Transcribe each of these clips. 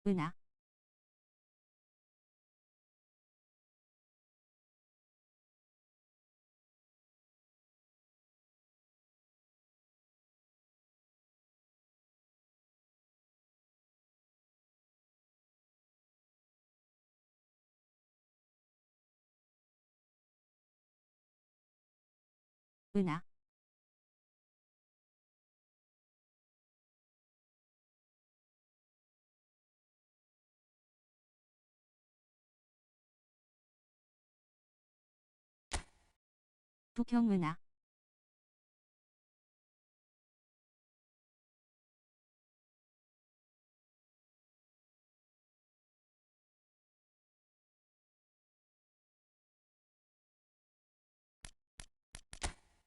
うな、うな、不きょんうな、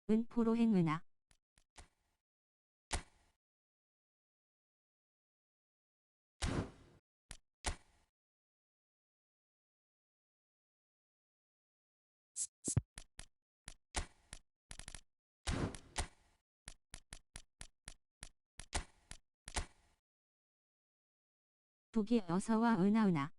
うんぽろへんうな、とぎおさわうなうな、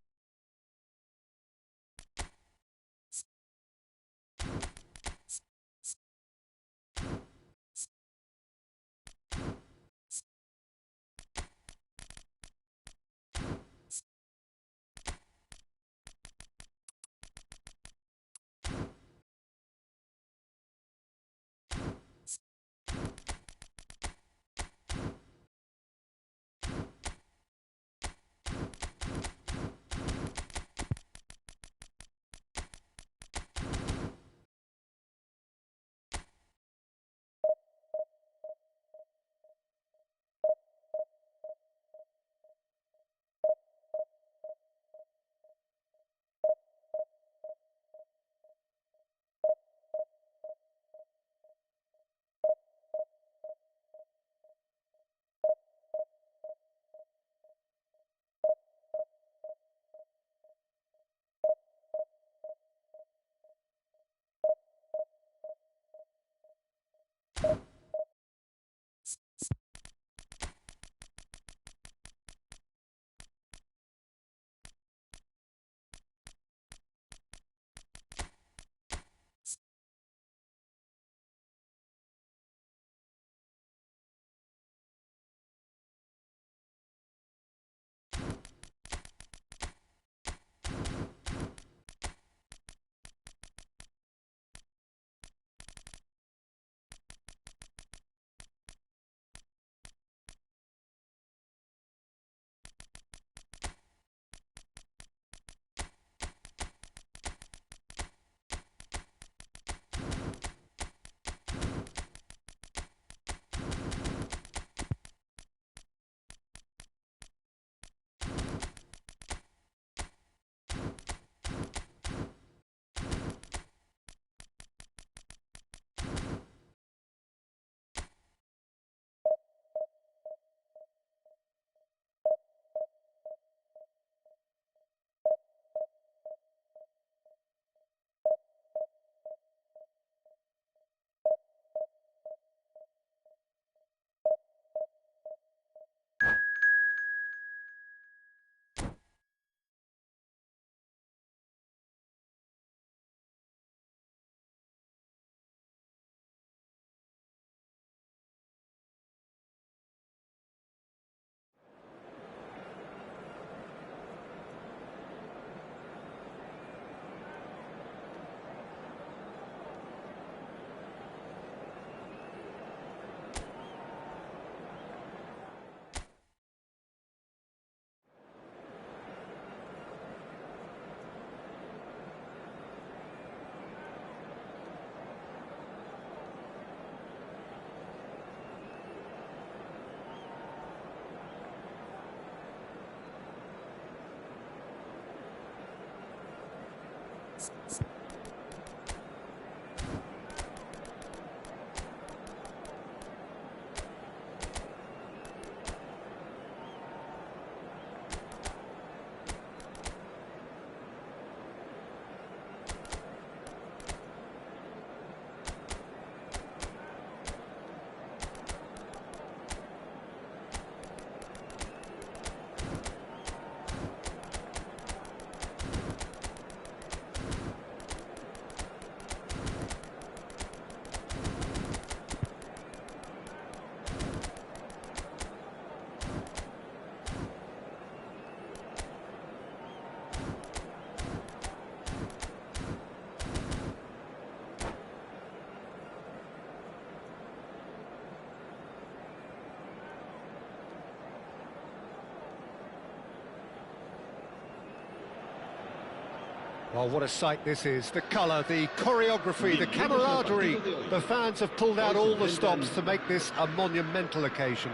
Well, what a sight this is. The colour, the choreography, the camaraderie. The fans have pulled out all the stops to make this a monumental occasion.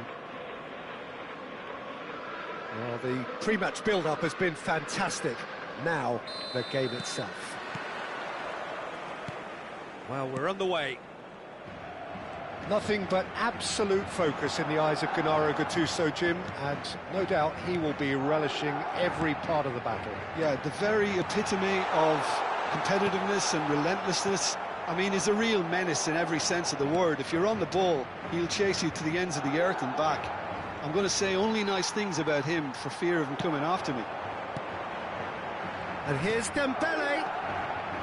Well, the pre-match build-up has been fantastic. Now, the game itself. Well, we're underway. Nothing but absolute focus in the eyes of Gennaro Gattuso, Jim, and no doubt he will be relishing every part of the battle. Yeah, the very epitome of competitiveness and relentlessness. I mean, he's a real menace in every sense of the word. If you're on the ball, he'll chase you to the ends of the earth and back. I'm going to say only nice things about him for fear of him coming after me. And here's Dembele.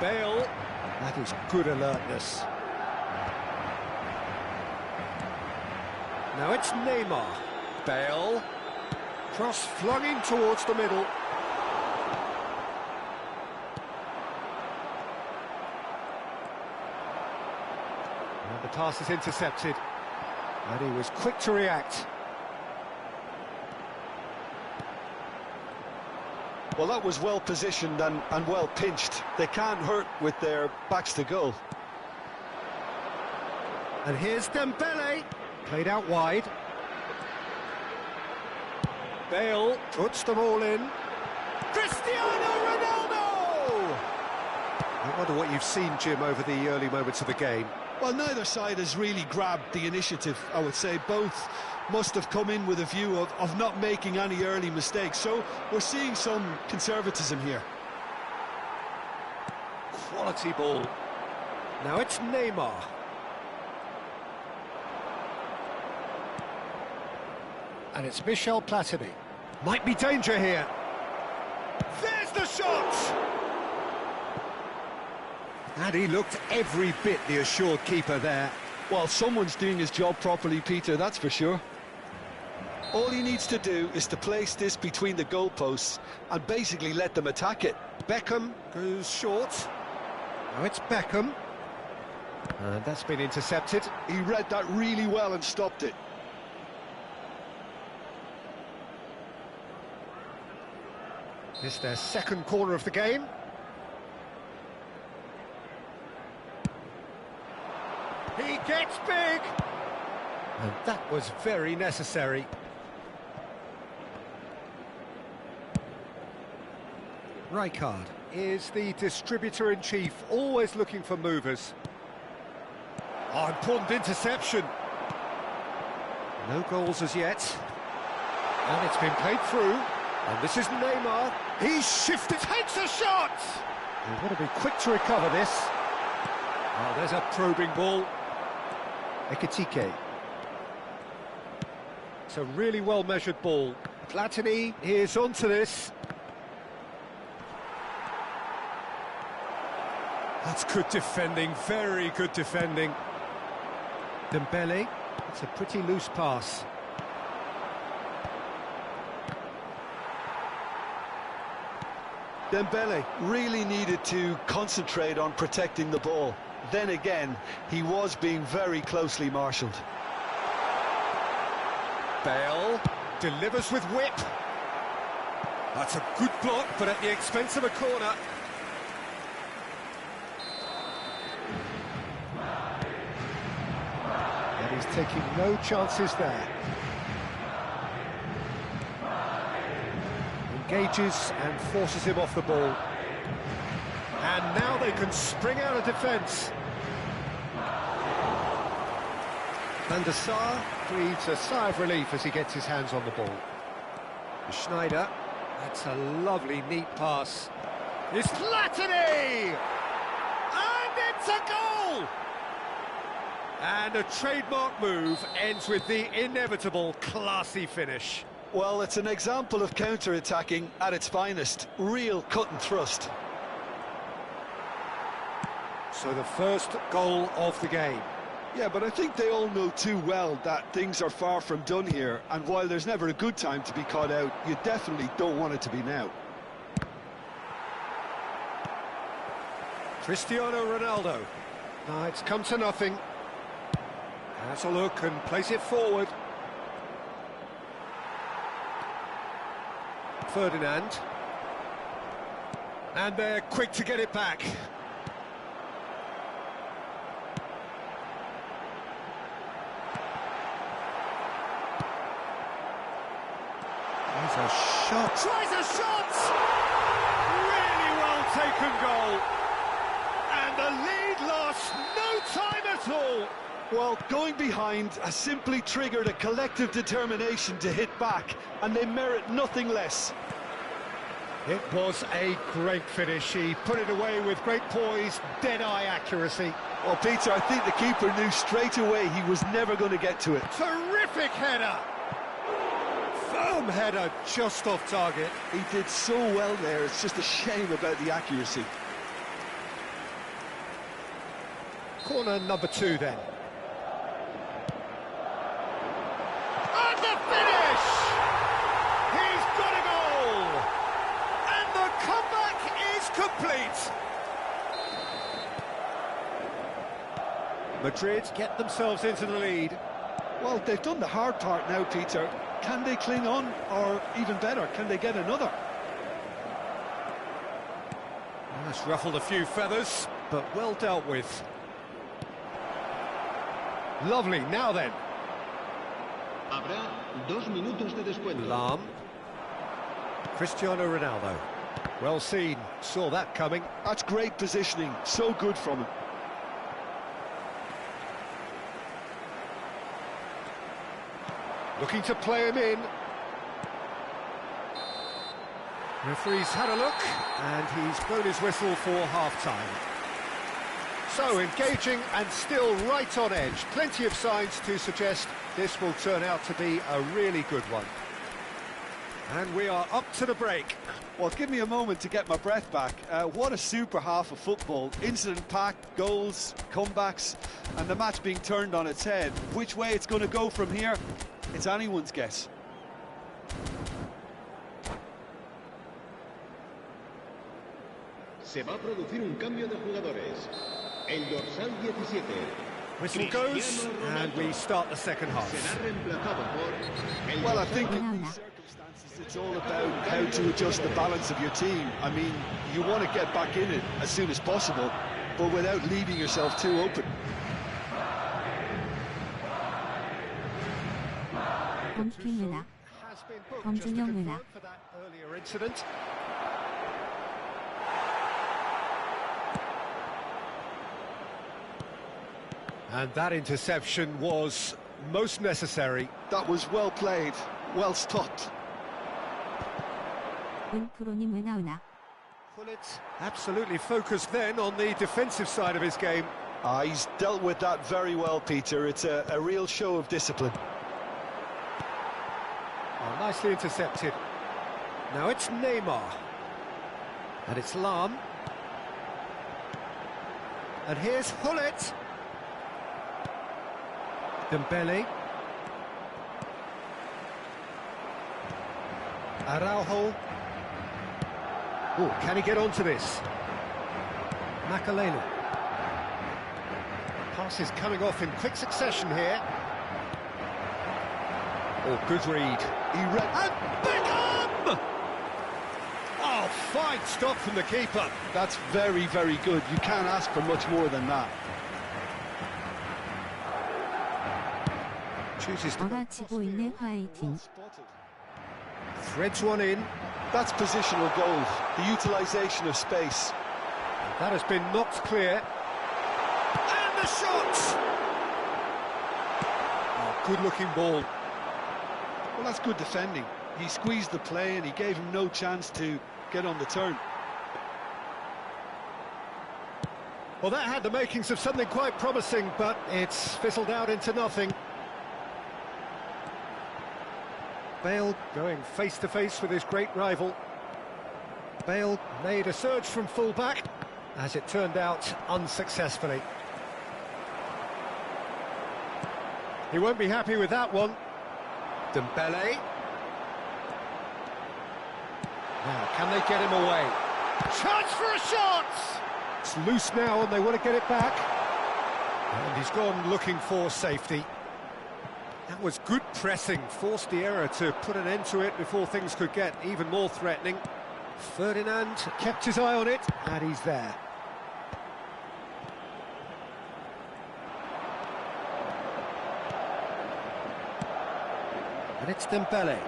Bale. That is good alertness. Now it's Neymar. Bale. Cross flung in towards the middle. And the pass is intercepted. And he was quick to react. Well, that was well positioned and well pinched. They can't hurt with their backs to goal. And here's Dembele. Played out wide. Bale puts them all in. Cristiano Ronaldo! I wonder what you've seen, Jim, over the early moments of the game. Well, neither side has really grabbed the initiative, I would say. Both must have come in with a view of not making any early mistakes. So we're seeing some conservatism here. Quality ball. Now it's Neymar. And it's Michel Platini. Might be danger here. There's the shot! And he looked every bit the assured keeper there. Well, someone's doing his job properly, Peter, that's for sure. All he needs to do is to place this between the goalposts and basically let them attack it. Beckham goes short. Now it's Beckham. And that's been intercepted. He read that really well and stopped it. It's their second corner of the game. He gets big! And that was very necessary. Rijkaard is the distributor-in-chief, always looking for movers. Oh, important interception. No goals as yet. And it's been played through. And this is Neymar. He's shifted, takes a shot! He's got to be quick to recover this. Oh, there's a probing ball. Ekitike. It's a really well-measured ball. Platini is onto this. That's good defending, very good defending. Dembele, it's a pretty loose pass. Dembele really needed to concentrate on protecting the ball. Then again, he was being very closely marshalled. Bale delivers with whip. That's a good block, but at the expense of a corner. And he's taking no chances there. Engages and forces him off the ball. And now they can spring out of defence. Van der Sar breathes a sigh of relief as he gets his hands on the ball. Schneider, that's a lovely, neat pass. It's Platini! And it's a goal! And a trademark move ends with the inevitable classy finish. Well, it's an example of counter-attacking at its finest. Real cut and thrust. So the first goal of the game. Yeah, but I think they all know too well that things are far from done here, and while there's never a good time to be caught out, you definitely don't want it to be now. Cristiano Ronaldo. It's come to nothing. Has a look and plays it forward. Ferdinand. And they're quick to get it back. There's a shot. Tries a shot! Really well taken goal. And the lead lost no time at all. Well, going behind has simply triggered a collective determination to hit back, and they merit nothing less. It was a great finish. He put it away with great poise, dead-eye accuracy. Well, Peter, I think the keeper knew straight away he was never going to get to it. Terrific header! Firm header, just off target. He did so well there, it's just a shame about the accuracy. Corner number 2 then. And the finish! He's got a goal! And the comeback is complete! Madrid get themselves into the lead. Well, they've done the hard part now, Peter. Can they cling on, or even better, can they get another? That's ruffled a few feathers, but well dealt with. Lovely, now then. Habrá 2 minutos de descuento. Lahm. Cristiano Ronaldo. Well seen, saw that coming. That's great positioning, so good from him. Looking to play him in. Referee's had a look, and he's blown his whistle for half-time. So, engaging and still right on edge. Plenty of signs to suggest this will turn out to be a really good one. And we are up to the break. Well, give me a moment to get my breath back. What a super half of football. Incident-packed, goals, comebacks, and the match being turned on its head. Which way it's going to go from here, it's anyone's guess. Se va a producir un cambio de jugadores. El dorsal 17. Whistle goes, and we start the second half. Será reemplazado por el Well, I dorsal think in these circumstances it's all about how to adjust the balance of your team. I mean, you want to get back in it as soon as possible, but without leaving yourself too open. 범킹 은하, Has been booked 범준영 just to 은하. confirm for that earlier incident. And that interception was most necessary. That was well played, well stopped. 은프로님 은하 은하. Pullet absolutely focused then on the defensive side of his game. He's dealt with that very well, Peter. It's a real show of discipline. Oh, nicely intercepted. Now it's Neymar. And it's Lahm. And here's Gullit. Dembele. Araujo. Oh, can he get onto this? Makalelu. Passes coming off in quick succession here. Oh, good read. He read. And Beckham! Oh, fine stop from the keeper. That's very, very good. You can't ask for much more than that. Chooses to 어라치고 있네 화이팅. threads one in. That's positional goals, the utilisation of space. That has been knocked clear. And the shot! Oh, good-looking ball. Well, that's good defending. He squeezed the play and he gave him no chance to get on the turn. Well, that had the makings of something quite promising, but it's fizzled out into nothing. Bale going face-to-face with his great rival. Bale made a surge from full-back, as it turned out, unsuccessfully. He won't be happy with that one. Dembele. Now, can they get him away? Chance for a shot! It's loose now and they want to get it back. And he's gone looking for safety. That was good pressing, forced the error to put an end to it before things could get even more threatening. Ferdinand kept his eye on it, and he's there. And it's Dembele.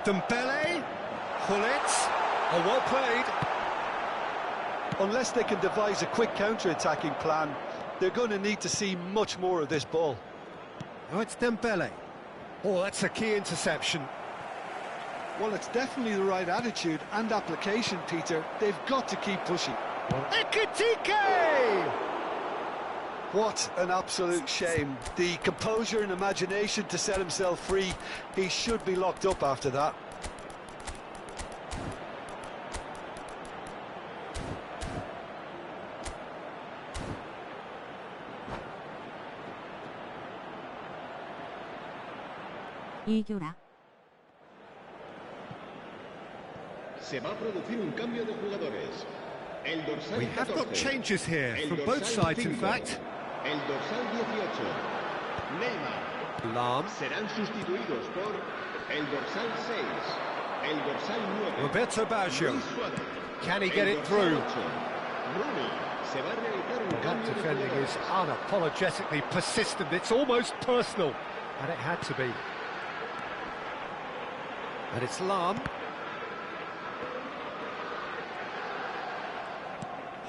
Dembele, Gullit, oh, well played. Unless they can devise a quick counter-attacking plan, they're going to need to see much more of this ball. Oh, it's Dembele. Oh, that's a key interception. Well, it's definitely the right attitude and application, Peter. They've got to keep pushing. Ekitike! What an absolute shame. The composure and imagination to set himself free. He should be locked up after that. 이교라. Se va a producir un cambio de jugadores. El dorsal We have 14. got changes here El from dorsal both sides, in 5. fact. El dorsal 18. Neymar. Lahm, Serán sustituidos por el dorsal 6. El dorsal 9. Roberto Baggio. Luis Suárez. Can he get El it dorsal through? 8. Rooney. Se va a realizar un That cambio de defending is jugadores. unapologetically persistent. It's almost personal, and it had to be. And it's Lahm.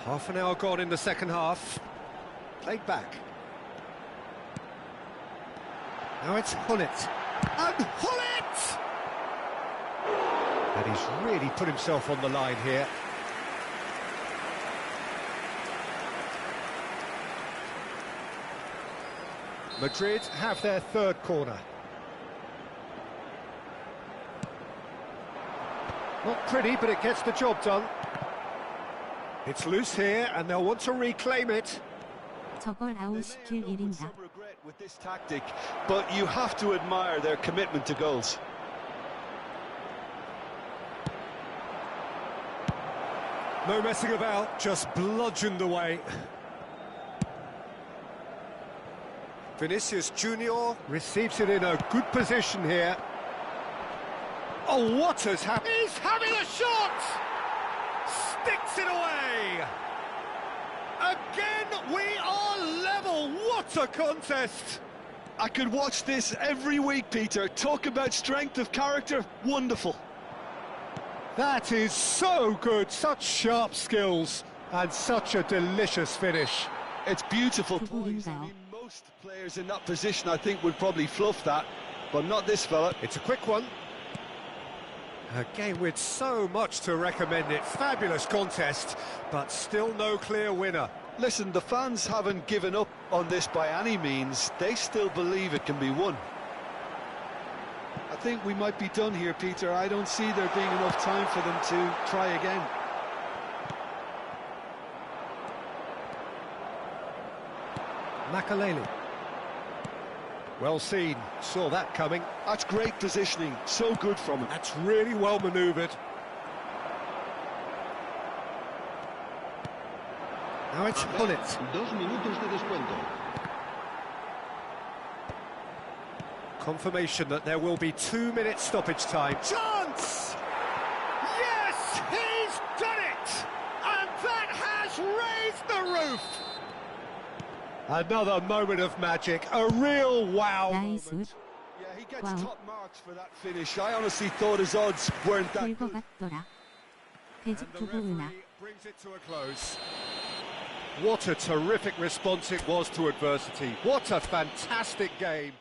Half an hour gone in the second half. Played back. Now it's Gullit. And Gullit! And he's really put himself on the line here. Madrid have their third corner. Not pretty, but it gets the job done. It's loose here, and they'll want to reclaim it. 저걸 아웃시킬 일인가. Some regret with this tactic, but you have to admire their commitment to goals. No messing about, just bludgeoned away. Vinicius Junior receives it in a good position here. Oh, what has happened? He's having a shot! Sticks it away! Again, we are level. What a contest! I could watch this every week, Peter. Talk about strength of character. Wonderful. That is so good. Such sharp skills and such a delicious finish. It's beautiful poise. I mean, most players in that position, I think, would probably fluff that, but not this fella. It's a quick one. A game with so much to recommend it. Fabulous contest, but still no clear winner. Listen, the fans haven't given up on this by any means. They still believe it can be won. I think we might be done here, Peter. I don't see there being enough time for them to try again. Makaleli. Well seen, saw that coming. That's great positioning, so good from him. That's really well manoeuvred. Now it's Gullit. 2 minutos de descuento. Confirmation that there will be 2-minute stoppage time. Chance! Yes, he's done it! And that has raised the roof! Another moment of magic, a real wow 나이스. moment. Yeah, he gets Wow. top marks for that finish. I honestly thought his odds weren't that 될 것 good. 같더라. And 배직 the 두고 은하. referee brings it to a close. What a terrific response it was to adversity. What a fantastic game.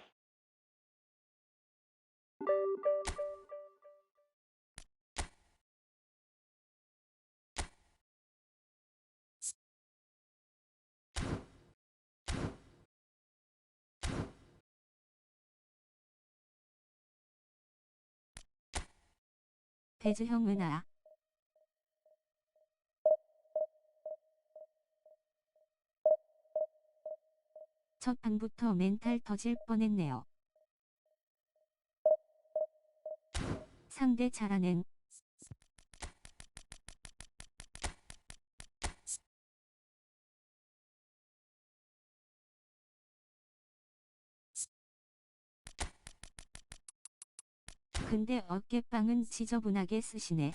배즈형 은하. 첫 판부터 멘탈 터질 뻔했네요. 상대 잘하는 근데 어깨빵은 지저분하게 쓰시네.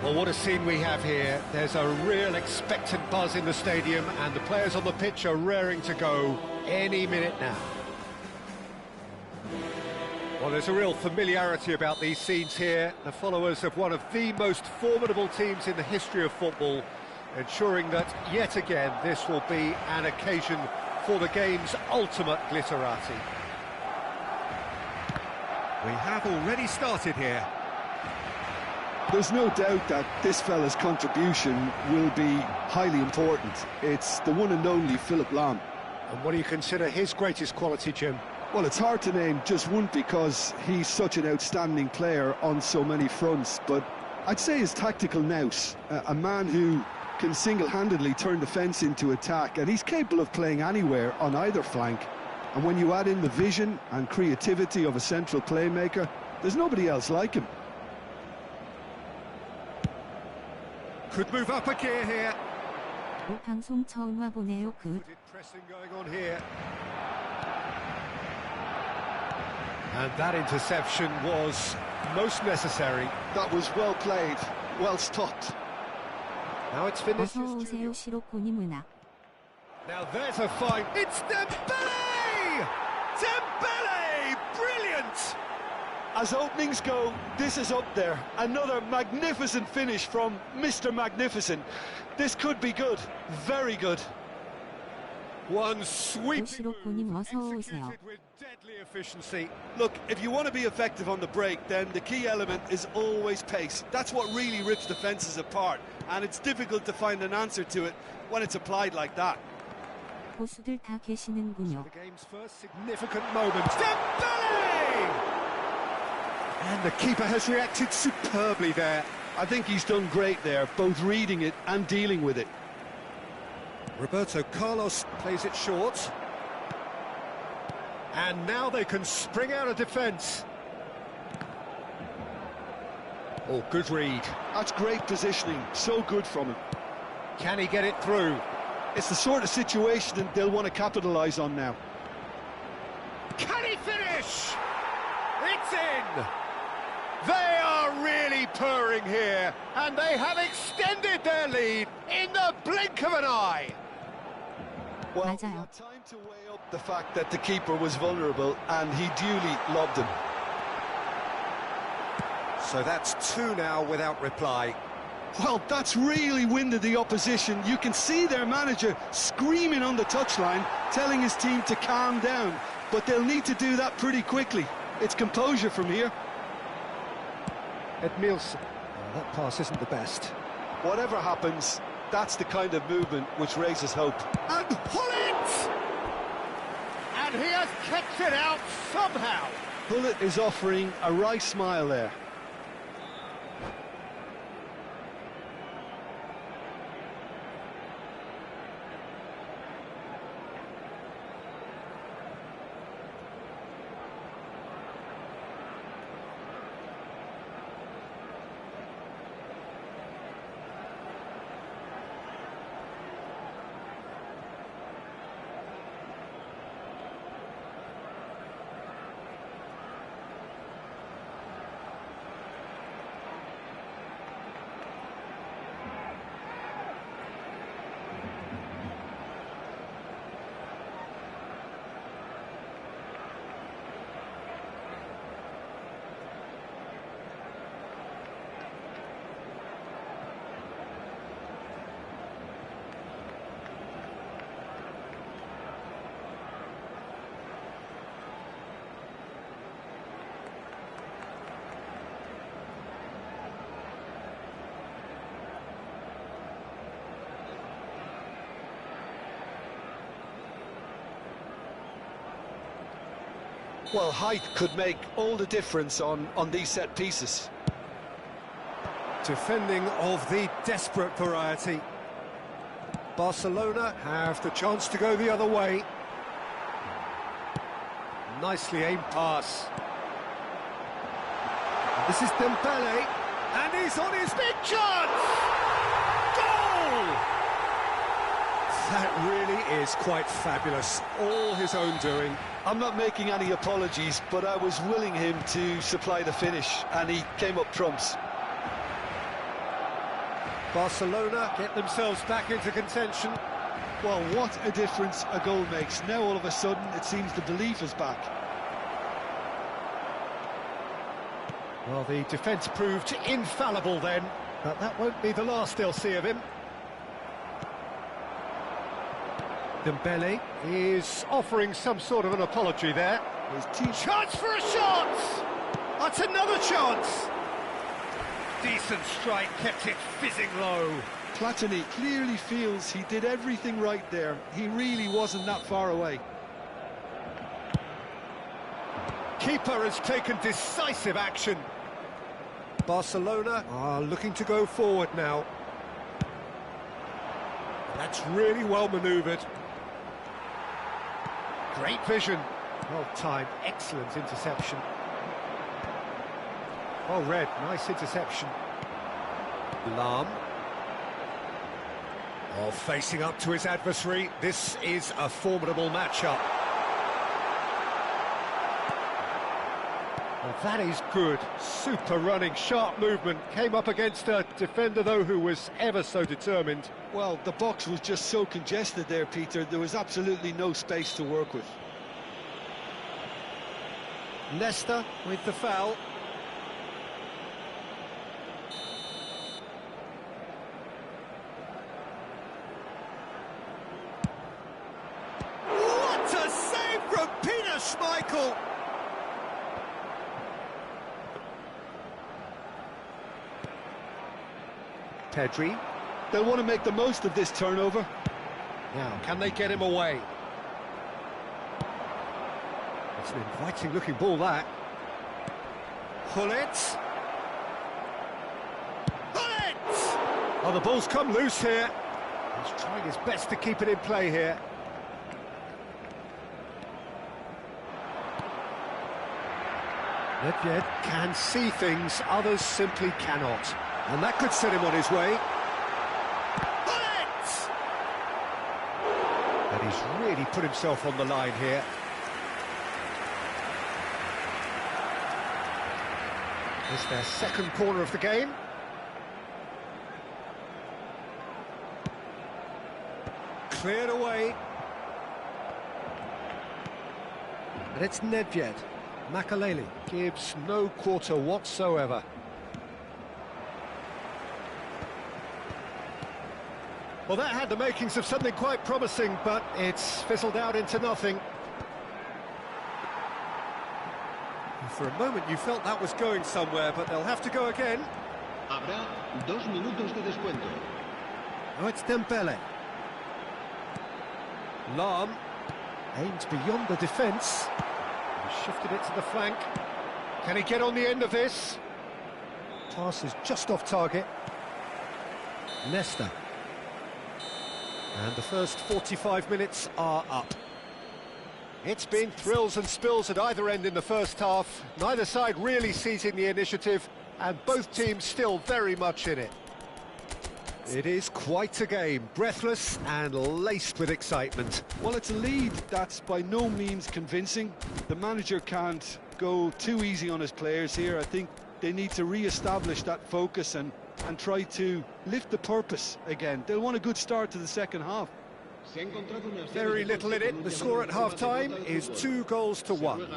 Well, what a scene we have here. There's a real expectant buzz in the stadium, and the players on the pitch are raring to go any minute now. Well, there's a real familiarity about these scenes here. The followers of one of the most formidable teams in the history of football, ensuring that, yet again, this will be an occasion for the game's ultimate glitterati. We have already started here. There's no doubt that this fella's contribution will be highly important. It's the one and only Philipp Lahm. And what do you consider his greatest quality, Jim? Well, it's hard to name just one because he's such an outstanding player on so many fronts, but I'd say his tactical nous, a man who can single-handedly turn defence into attack, and he's capable of playing anywhere on either flank. And when you add in the vision and creativity of a central playmaker, there's nobody else like him. Could move up a gear here. 방송 처음 와보네요. 굿. Pressing going on here. And that interception was most necessary. That was well played, well stopped. Now it's finished. 어서 오세요. 시로코니 문화. Now there's a fine. It's Dembele! Dembele! Brilliant! As openings go, this is up there. Another magnificent finish from Mr. Magnificent. This could be good, very good. One sweeping 시로코님 move, 어서 오세요. executed with deadly efficiency. Look, if you want to be effective on the break, then the key element is always pace. That's what really rips defences apart, and it's difficult to find an answer to it when it's applied like that. 고수들 다 계시는군요. The game's first significant moment. Dembele! And the keeper has reacted superbly there. I think he's done great there, both reading it and dealing with it. Roberto Carlos plays it short. And now they can spring out of defence. Oh, good read. That's great positioning, so good from him. Can he get it through? It's the sort of situation that they'll want to capitalise on now. Can he finish? It's in! They are really purring here, and they have extended their lead in the blink of an eye. Well, we 맞아요. had time to weigh up the fact that the keeper was vulnerable, and he duly lobbed him. So that's two now without reply. Well, that's really winded the opposition. You can see their manager screaming on the touchline, telling his team to calm down. But they'll need to do that pretty quickly. It's composure from here. Edmilson. That pass isn't the best. Whatever happens, that's the kind of movement which raises hope. And Pullet! And he has kept it out somehow. Pullet is offering a wry smile there. Well, height could make all the difference on these set pieces. Defending of the desperate variety. Barcelona have the chance to go the other way. Nicely aimed pass. This is Dembele, and he's on his big chance! Goal! That really is quite fabulous. All his own doing. I'm not making any apologies, but I was willing him to supply the finish, and he came up trumps. Barcelona get themselves back into contention. Well, what a difference a goal makes. Now all of a sudden it seems the belief is back. Well, the defence proved infallible then, but that won't be the last they'll see of him. Dembele is offering some sort of an apology there. Chance for a shot! That's another chance! Decent strike, kept it fizzing low. Platini clearly feels he did everything right there. He really wasn't that far away. Keeper has taken decisive action. Barcelona are looking to go forward now. That's really well manoeuvred. Great vision. Well timed, excellent interception. Well read, nice interception. Lahm. Oh, facing up to his adversary. This is a formidable matchup. Well, that is good. Super running, sharp movement. Came up against a defender, though, who was ever so determined. Well, the box was just so congested there, Peter. There was absolutely no space to work with. Leicester with the foul. What a save from Peter Schmeichel! Pedri. They'll want to make the most of this turnover. Now, can they get him away? It's an inviting-looking ball, that. Gullit. Gullit! Oh, the ball's come loose here. He's trying his best to keep it in play here. Nedved can see things, others simply cannot. And that could set him on his way. Gullit! And he's really put himself on the line here. It's their second corner of the game. Cleared away. And it's Nedved. Makaleli gives no quarter whatsoever. Well, that had the makings of something quite promising, but it's fizzled out into nothing. For a moment you felt that was going somewhere, but they'll have to go again. Habrá 2 minutos de descuento. Oh, it's Dembele. Lahm aimed beyond the defence. He shifted it to the flank. Can he get on the end of this? Pass is just off target. Leicester. And the first 45 minutes are up. It's been thrills and spills at either end in the first half. Neither side really seizing the initiative, and both teams still very much in it. It is quite a game, breathless and laced with excitement. Well, it's a lead that's by no means convincing. The manager can't go too easy on his players here. I think they need to re-establish that focus and try to lift the purpose again. They'll want a good start to the second half. Very little in it. The score at half-time is 2-1.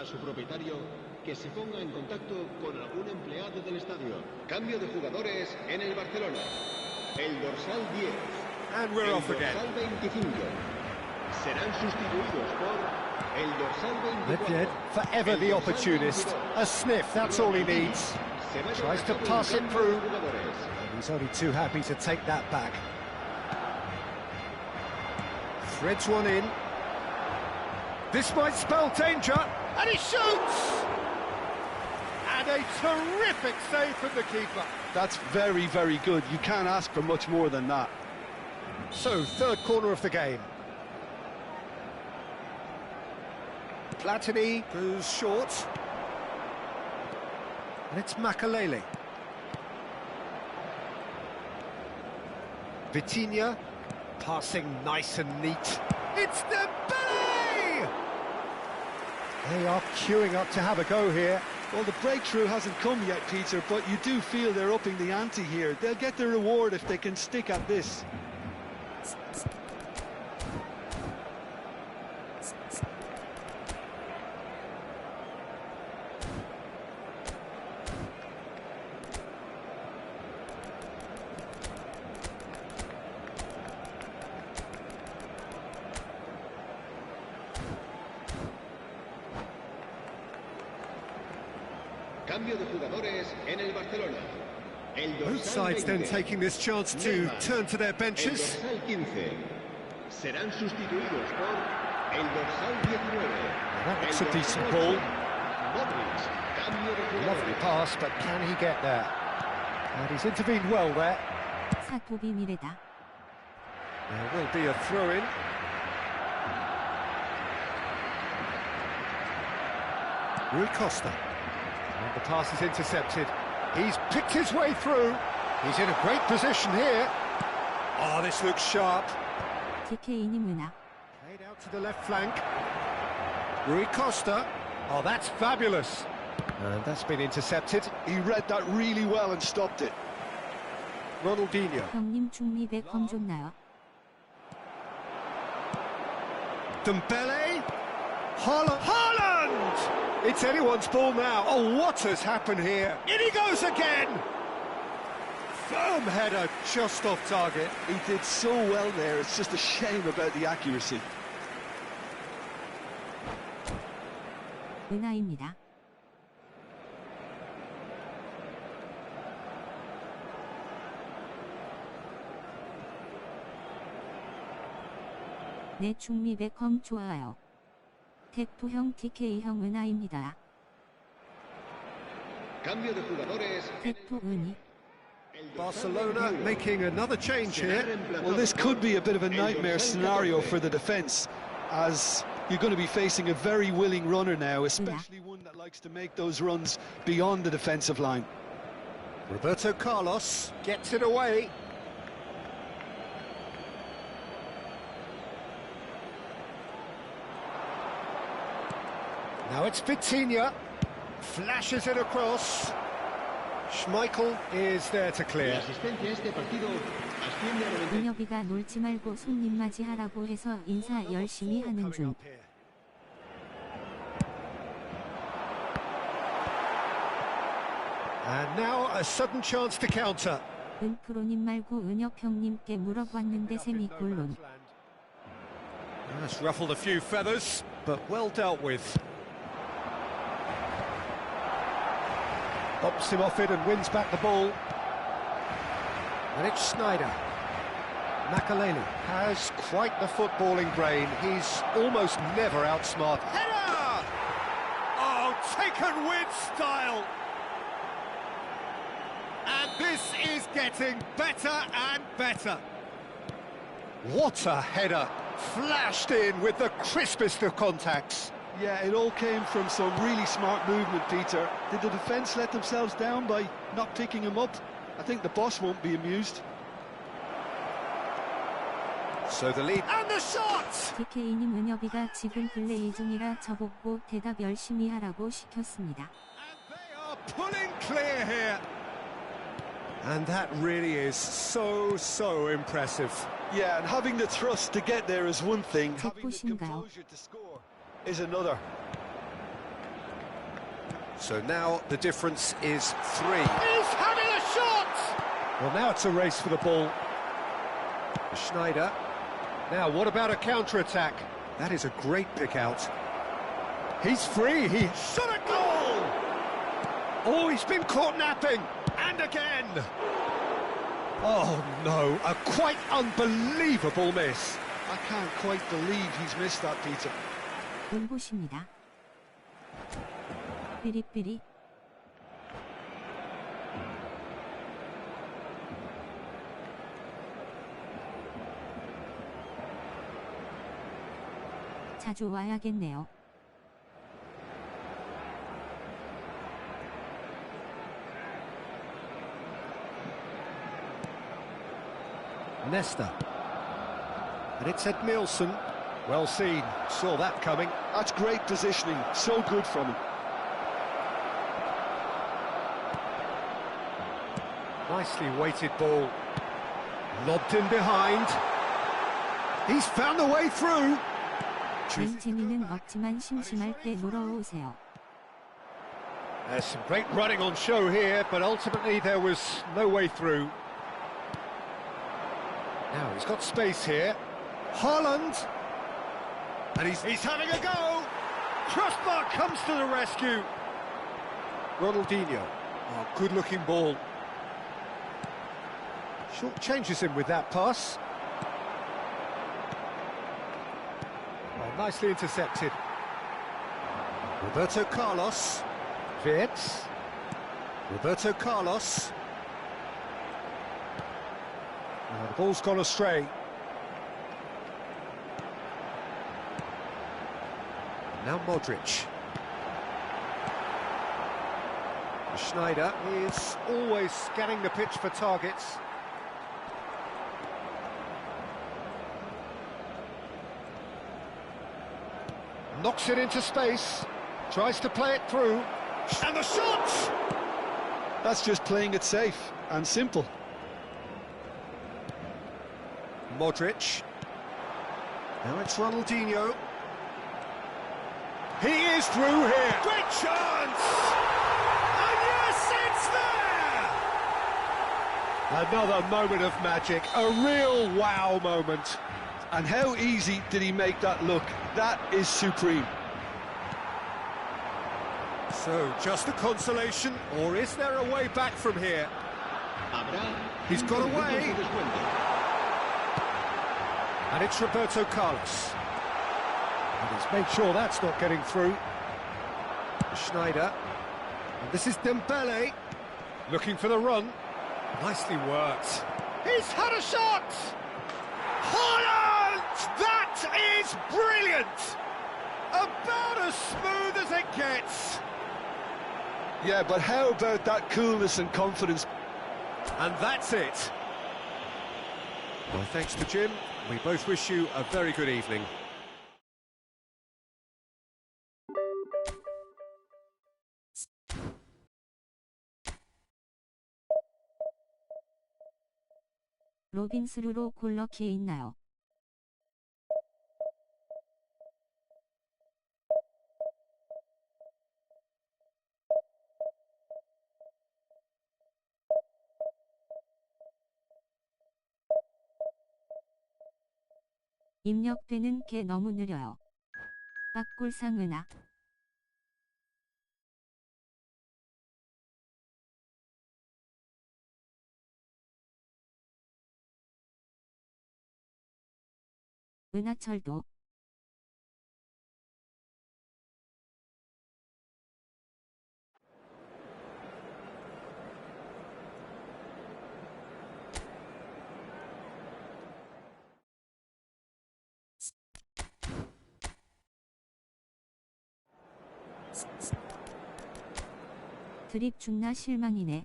Cambio de jugadores en el Barcelona. El dorsal 10. And we're off again. El dorsal 25. Serán sustituidos por el dorsal 24. Nedved, forever the opportunist. A sniff, that's all he needs. Tries to pass it through. And he's only too happy to take that back. Threads one in. This might spell danger. And he shoots! And a terrific save from the keeper. That's very, very good. You can't ask for much more than that. So, third corner of the game. Platini goes short. And it's Makaleli. Vitinha, passing nice and neat. It's Dembele! They are queuing up to have a go here. Well, the breakthrough hasn't come yet, Peter, but you do feel they're upping the ante here. They'll get the reward if they can stick at this. Cambio de jugadores en el Barcelona. El Both dorsal sides then 20. taking this chance to Neymar. turn to their El benches. dorsal 15. Serán sustituidos por el dorsal 19. that looks El a decent dorsal ball. 8. Modric. Cambio de Lovely jugadores. pass, but can he get there? And he's intervened well there. 사토비 미레다. There will be a throw-in. Rui Costa. And the pass is intercepted. He's picked his way through. He's in a great position here. Oh, this looks sharp. TK인이 문화. Played out to the left flank. Rui Costa. Oh, that's fabulous. And that's been intercepted. He read that really well and stopped it. Ronaldinho. 형님 중미 베컴 좋나요? Dembele. Haaland! It's anyone's ball now. Oh, what has happened here? In he goes again! Firm header, just off target. He did so well there, it's just a shame about the accuracy. 은하입니다. 내 중미 베컴 좋아요. 택토형 TK형 은하입니다. Cambio de jugadores. 택토 은이. Barcelona making another change here. Well, this could be a bit of a nightmare scenario for the defence, as you're going to be facing a very willing runner now, especially one that likes to make those runs beyond the defensive line. Roberto Carlos gets it away. Now it's Vitinha. Flashes it across. Schmeichel is there to La clear. asistencia a este partido asciende a 90. 은혁이가 놀지 말고 손님 맞이하라고 해서 인사 열심히 하는 중. And now a sudden chance to counter. 은프로님 말고 은혁 형님께 물어봤는데 세미콜론. That's ruffled a few feathers, but well dealt with. Bops him off it and wins back the ball. And it's Schneider. Makaleli has quite the footballing brain. He's almost never outsmart. Header! Oh, taken with style. And this is getting better and better. What a header. Flashed in with the crispest of contacts. Yeah, it all came from some really smart movement, Peter. Did the defence let themselves down by not picking him up? I think the boss won't be amused. So the lead and the shot! TK님 은혁이가 지금 플레이 중이라 저보고 대답 열심히 하라고 시켰습니다. And they are pulling clear here. And that really is so impressive. Yeah, and having the thrust to get there is one thing, having the 보신가요? composure to score is another. So now the difference is 3. He's having a shot! Well, now it's a race for the ball. Schneider. Now, what about a counter-attack? That is a great pick-out. He's free, he shot a goal! Oh, he's been caught napping, and again! Oh, no, a quite unbelievable miss. I can't quite believe he's missed that, Peter. 은보십니다. 삐리삐리. 자주 와야겠네요. Nesta. And it's Edmilson. Well seen, saw that coming. That's great positioning, so good from him. Nicely weighted ball. Lobbed in behind. He's found the way through. 는 재미는 없지만 심심할 때 놀러 오세요. There's some great running on show here, but ultimately there was no way through. Now he's got space here. Haaland. And he's having a go. Crossbar comes to the rescue. Ronaldinho. Oh, good-looking ball. Short changes him with that pass. Oh, nicely intercepted. Roberto Carlos. Wirtz. Roberto Carlos. Oh, the ball's gone astray. Now Modric. Schneider is always scanning the pitch for targets. Knocks it into space. Tries to play it through. And the shot! That's just playing it safe and simple. Modric. Now it's Ronaldinho. He is through here. Great chance! And yes, it's there! Another moment of magic, a real wow moment. And how easy did he make that look? That is supreme. So, just a consolation, or is there a way back from here? He's got away. And it's Roberto Carlos. And he's made sure that's not getting through. Schneider. And this is Dembele. Looking for the run. Nicely worked. He's had a shot! Haaland! That is brilliant! About as smooth as it gets. Yeah, but how about that coolness and confidence? And that's it. Well, thanks to Jim. We both wish you a very good evening. 로빈스루로 골넣기에 있나요? 입력되는 게 너무 느려요. 빡골상 은하. 은하철도. 드립 준나 실망이네.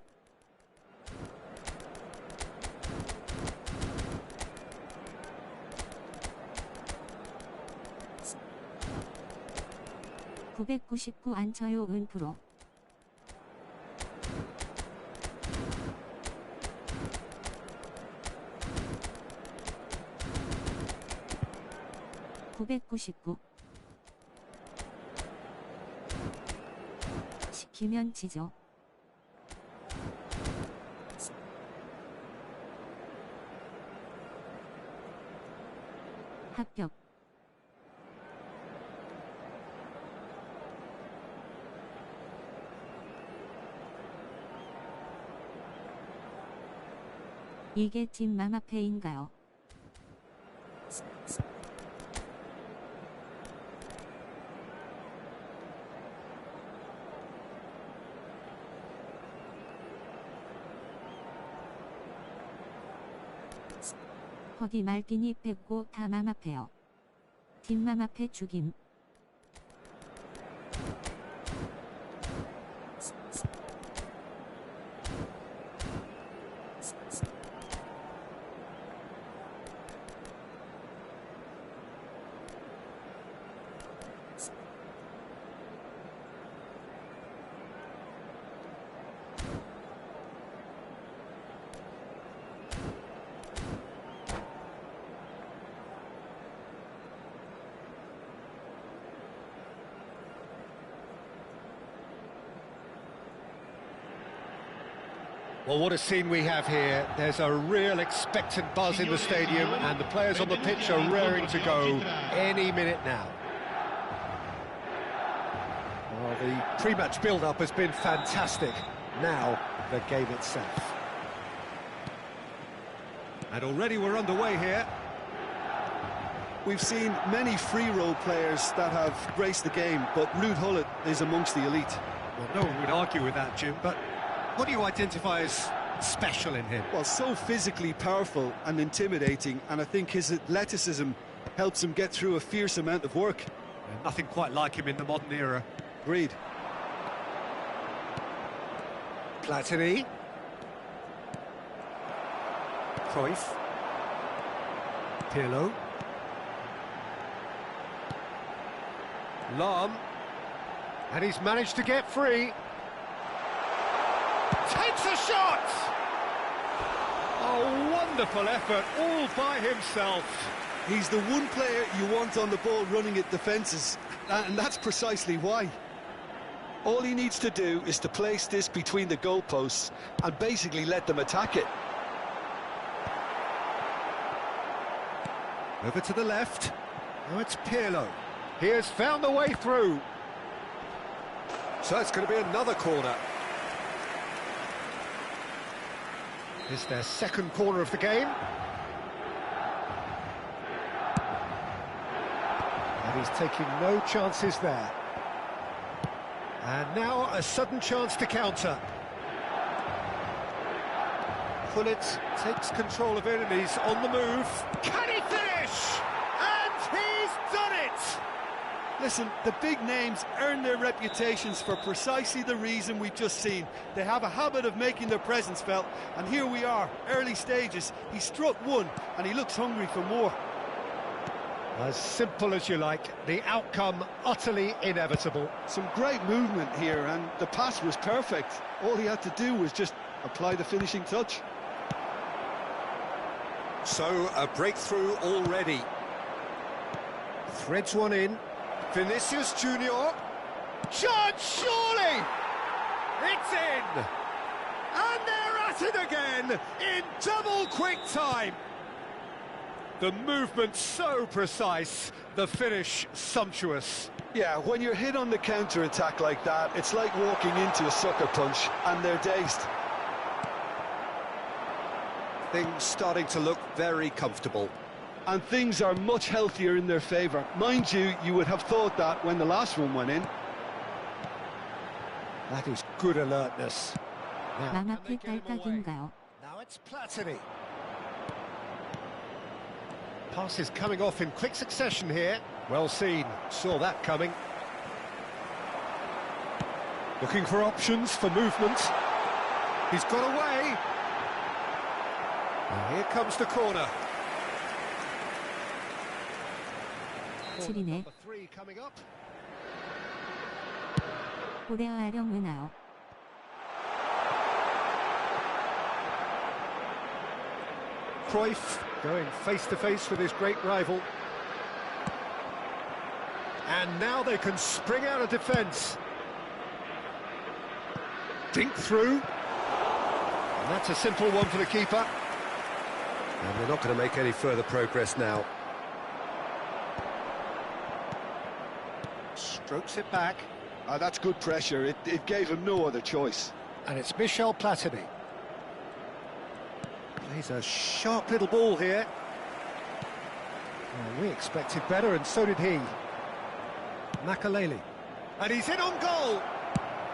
(999) 안쳐요 은프로. (999) 시키면 지죠. 합격. 이게 찐맘앞에인가요? 허디 말기니 뺏고 다 맘앞에요. 뒷맘앞에 죽임. Well, what a scene we have here. There's a real expectant buzz in the stadium, and the players on the pitch are raring to go any minute now. Well, The pre-match build-up has been fantastic. Now, the game itself. And already we're underway here. We've seen many free role players that have graced the game, but Ruud Gullit is amongst the elite. Well, no one would argue with that, Jim, but what do you identify as special in him? Well, so physically powerful and intimidating, and I think his athleticism helps him get through a fierce amount of work. Nothing quite like him in the modern era. Agreed. Platini. Cruyff. Pirlo. Lahm. And he's managed to get free. Takes a shot! Oh, wonderful effort, all by himself. He's the one player you want on the ball running at defences, and that's precisely why. All he needs to do is to place this between the goalposts and basically let them attack it. Over to the left. Now it's Pirlo. He has found the way through. So it's going to be another corner. Is their second corner of the game. And he's taking no chances there. And now a sudden chance to counter. Gullit takes control of it and he's on the move. Can he finish? And he's done it! Listen, the big names earn their reputations for precisely the reason we've just seen. They have a habit of making their presence felt, and here we are, early stages. He struck one, and he looks hungry for more. As simple as you like, the outcome utterly inevitable. Some great movement here, and the pass was perfect. All he had to do was just apply the finishing touch. So, a breakthrough already. Threads one in. Vinicius Junior. Shot, surely! It's in! And they're at it again in double quick time. The movement so precise, the finish sumptuous. Yeah, when you're hit on the counter-attack like that, it's like walking into a sucker punch, and they're dazed. Things starting to look very comfortable. And things are much healthier in their favour. Mind you, you would have thought that when the last one went in. That is good alertness. 맘 앞에 딸깍인가요? Now it's Platini. Passes coming off in quick succession here. Well seen, saw that coming. Looking for options for movement. He's got away. And here comes the corner. 칠이네. Number 3 coming up. 고대와 아령 은하요. Cruyff going face-to-face with his great rival. And now they can spring out of defence. Dink through. And that's a simple one for the keeper. And they're not going to make any further progress now. Strokes it back. That's good pressure. It gave him no other choice. And it's Michel Platini. Plays a sharp little ball here. Well, we expected better, and so did he. Makaleli. And he's in on goal!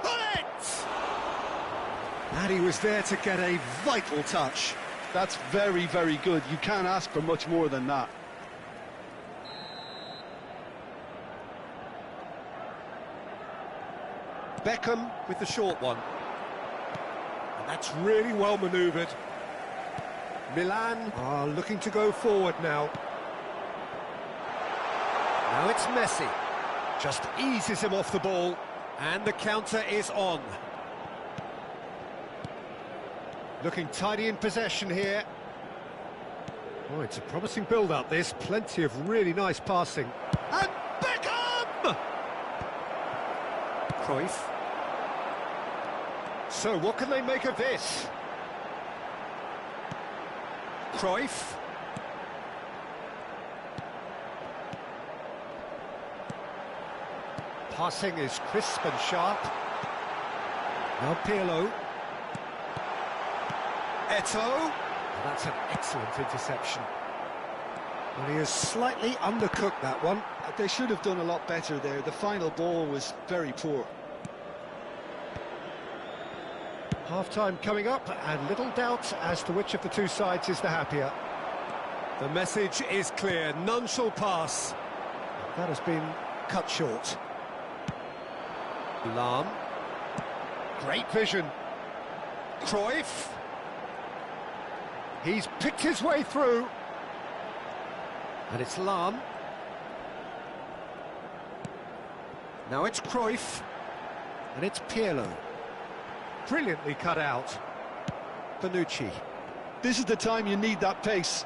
Bullet! And he was there to get a vital touch. That's very, very good. You can't ask for much more than that. Beckham with the short one. And that's really well manoeuvred. Milan are looking to go forward now. Now it's Messi. Just eases him off the ball. And the counter is on. Looking tidy in possession here. Oh, it's a promising build-up, this. Plenty of really nice passing. And Beckham! Cruyff. So, what can they make of this? Cruyff. Passing is crisp and sharp. Now Pirlo. Eto'o. That's an excellent interception. Well, he has slightly undercooked that one. They should have done a lot better there. The final ball was very poor. Half-time coming up, and little doubt as to which of the two sides is the happier. The message is clear, none shall pass. That has been cut short. Lahm. Great vision. Cruyff. He's picked his way through. And it's Lahm. Now it's Cruyff. And it's Pirlo. Brilliantly cut out. Bonucci. This is the time you need that pace.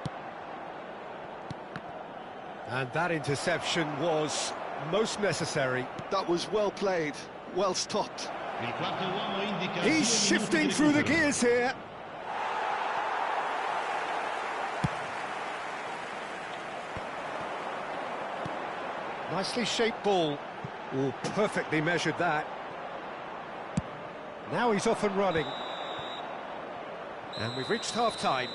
And that interception was most necessary. That was well played, well stopped. He's shifting through the gears here. Nicely shaped ball. Oh, perfectly measured that. Now he's off and running. And we've reached half-time.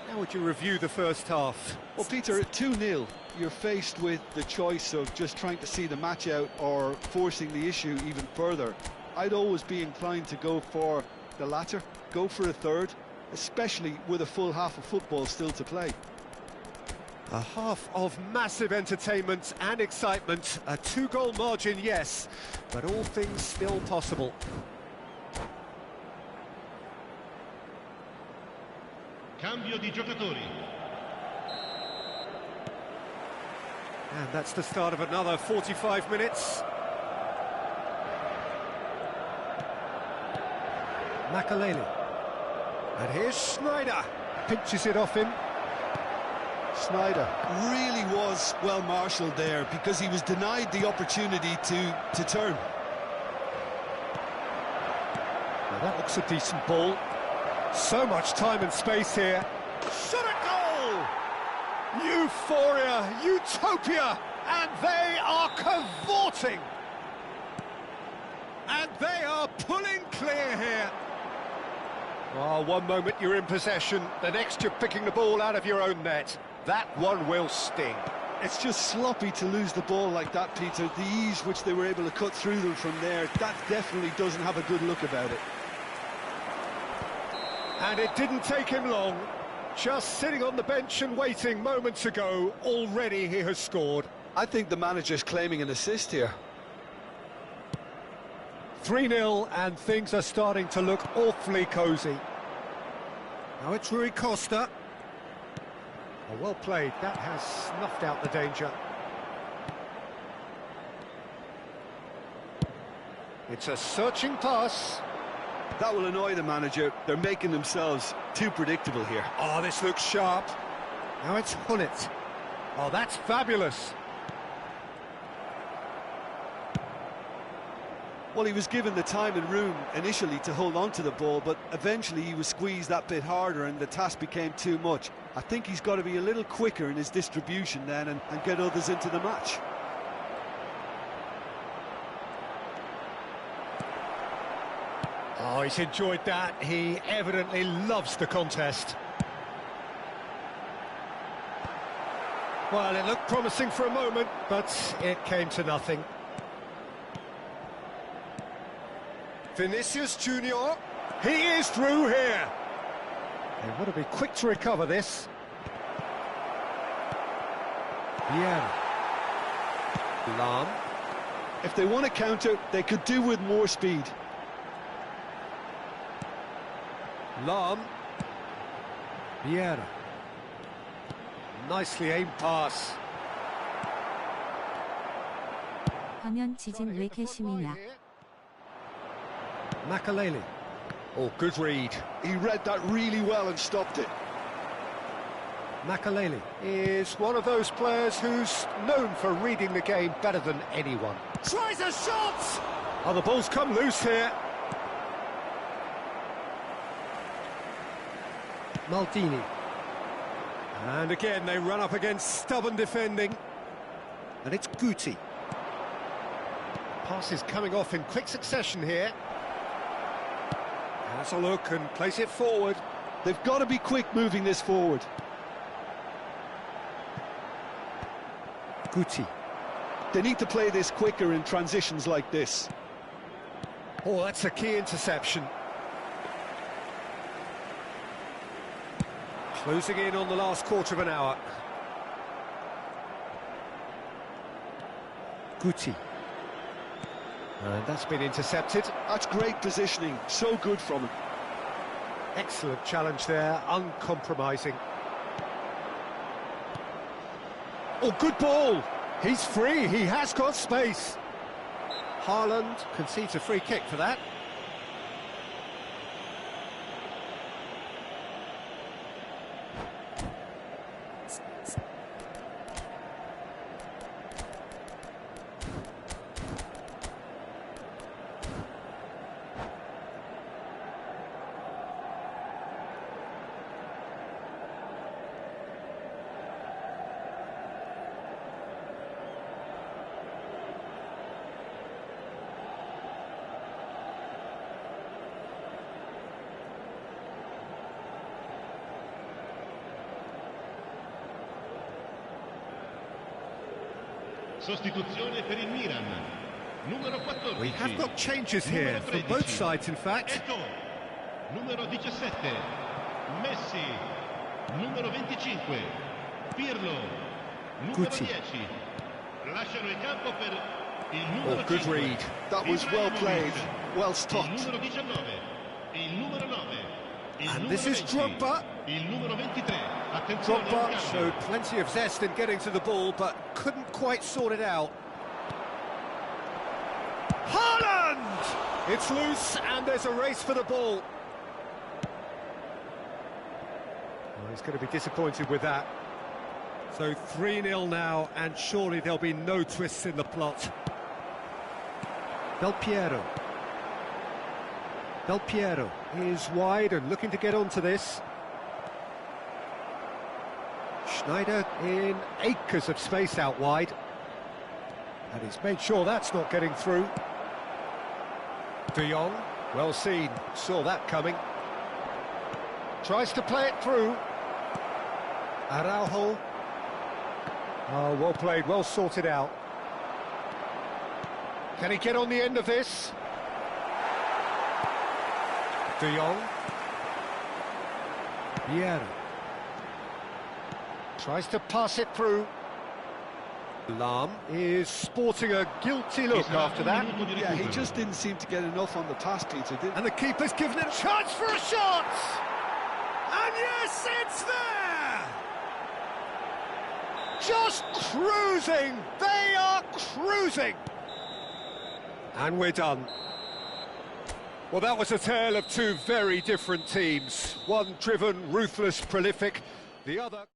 How would you review the first half? Well, Peter, at 2-0, you're faced with the choice of just trying to see the match out or forcing the issue even further. I'd always be inclined to go for the latter, go for a third, especially with a full half of football still to play. A half of massive entertainment and excitement. A 2-goal margin, yes, but all things still possible. Cambio di giocatori. And that's the start of another 45 minutes. Makaleli. And here's Schneider. Pinches it off him. Sneijder really was well marshalled there because he was denied the opportunity to turn. Now that looks a decent ball. So much time and space here. Shot a goal! Euphoria, utopia, and they are cavorting. And they are pulling clear here. Oh, one moment you're in possession, the next you're picking the ball out of your own net. That one will sting. It's just sloppy to lose the ball like that, Peter. The ease which they were able to cut through them from there, that definitely doesn't have a good look about it. And it didn't take him long. Just sitting on the bench and waiting moments ago, already he has scored. I think the manager's claiming an assist here. 3-0, and things are starting to look awfully cosy. Now it's Rui Costa. Oh, well played, that has snuffed out the danger. It's a searching pass. That will annoy the manager. They're making themselves too predictable here. Oh, this looks sharp. Now it's Hullet. Oh, that's fabulous. Well, he was given the time and room initially to hold on to the ball, but eventually he was squeezed that bit harder and the task became too much. I think he's got to be a little quicker in his distribution then and get others into the match. Oh, he's enjoyed that. He evidently loves the contest. Well, it looked promising for a moment, but it came to nothing. Vinicius Junior, he is through here. They want to be quick to recover this. Vieira. Lahm. If they want to counter, they could do with more speed. Lahm. Vieira. Nicely aimed pass. 화면 지진 왜 개심이냐. Makaleli. Oh, good read. He read that really well and stopped it. Makaleli is one of those players who's known for reading the game better than anyone. Tries a shot! Oh, the ball's come loose here. Maldini. And again, they run up against stubborn defending. And it's Guti. Passes coming off in quick succession here. Has a look and plays it forward. They've got to be quick moving this forward. Guti. They need to play this quicker in transitions like this. Oh, that's a key interception. Closing in on the last quarter of an hour. Guti. And that's been intercepted. That's great positioning, so good from him. Excellent challenge there, uncompromising. Oh, good ball! He's free, he has got space. Haaland concedes a free kick for that. Sostituzione per il Milan. Numero 14. We have got changes here from both sides, in fact. Eto'o. Numero 17. Messi. Numero 25. Pirlo. Numero Guti. 10. Lasciano il campo per il numero Oh, good 5. read. That was well played, well Il stopped. numero 19. Il numero 9. Il And numero this is 20. Drogba. Il numero 23. Attenzione al Drogba cambio. showed plenty of zest in getting to the ball, but couldn't quite sort it out. Haaland! It's loose, and there's a race for the ball. Well, he's going to be disappointed with that. So 3-0 now, and surely there'll be no twists in the plot. Del Piero. Del Piero is wide and looking to get onto this. Schneider in acres of space out wide. And he's made sure that's not getting through. De Jong, well seen, saw that coming. Tries to play it through. Araujo. Oh, well played, well sorted out. Can he get on the end of this? De Jong. Vieira. Tries to pass it through. Lahm is sporting a guilty look after that. Yeah, he just didn't seem to get enough on the pass, Peter, did And the keeper's given it a chance for a shot! And yes, it's there! Just cruising! They are cruising! And we're done. Well, that was a tale of two very different teams. One driven, ruthless, prolific. The other...